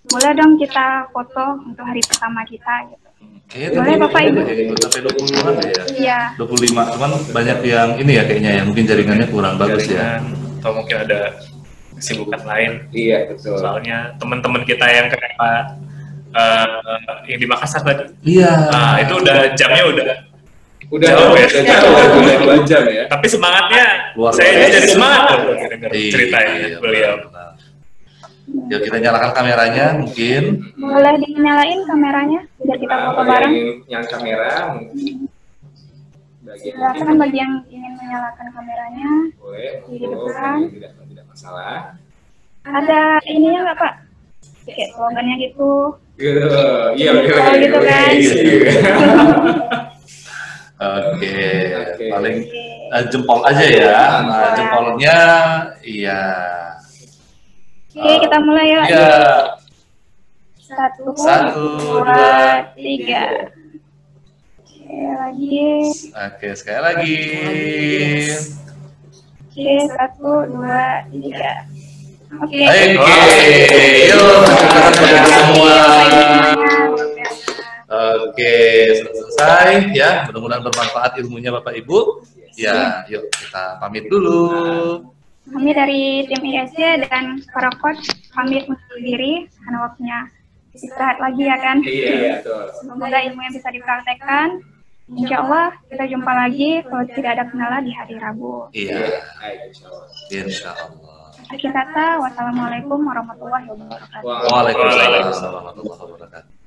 boleh dong kita foto untuk hari pertama kita gitu. Boleh Bapak Ibu. Sampai 20-an ya? Iya. 25, cuman banyak yang ini ya kayaknya ya, mungkin jaringannya kurang bagus ya. Atau mungkin ada kesibukan lain. Iya, betul. Soalnya teman-teman kita yang kayak yang di Makassar tadi. Iya. Itu udah jamnya udah jauh 2 jam ya. Tapi semangatnya saya jadi semangat loh dengar ceritanya beliau. Yuk kita nyalakan kameranya mungkin. Boleh dinyalain kameranya biar kita foto bareng. Yang kamera silakan bagi yang ingin menyalakan kameranya. Boleh. Di depan. Tidak masalah. Ada ininya nggak Pak? Kayak slogannya gitu. Iya. Gitu kan. Oke. Paling jempol aja ya. Nah, jempolnya iya. Oke, kita mulai ya. Iya. 1, 2, 3. Oke, sekali lagi. Oke, 1, 2, 3. Oke. Yuk, semua. Oke, selesai ya. Mudah-mudahan bermanfaat ilmunya Bapak Ibu. Ya, yuk kita pamit dulu. Kami dari tim ISC dan para coach pamit undur diri karena waktunya istirahat lagi ya kan. Iya, betul. Semoga ilmu yang bisa dipraktekkan. Insya Allah kita jumpa lagi kalau tidak ada kendala di hari Rabu. Iya, insya Allah. Akhir kata, wassalamualaikum warahmatullahi wabarakatuh. Waalaikumsalam warahmatullahi wabarakatuh.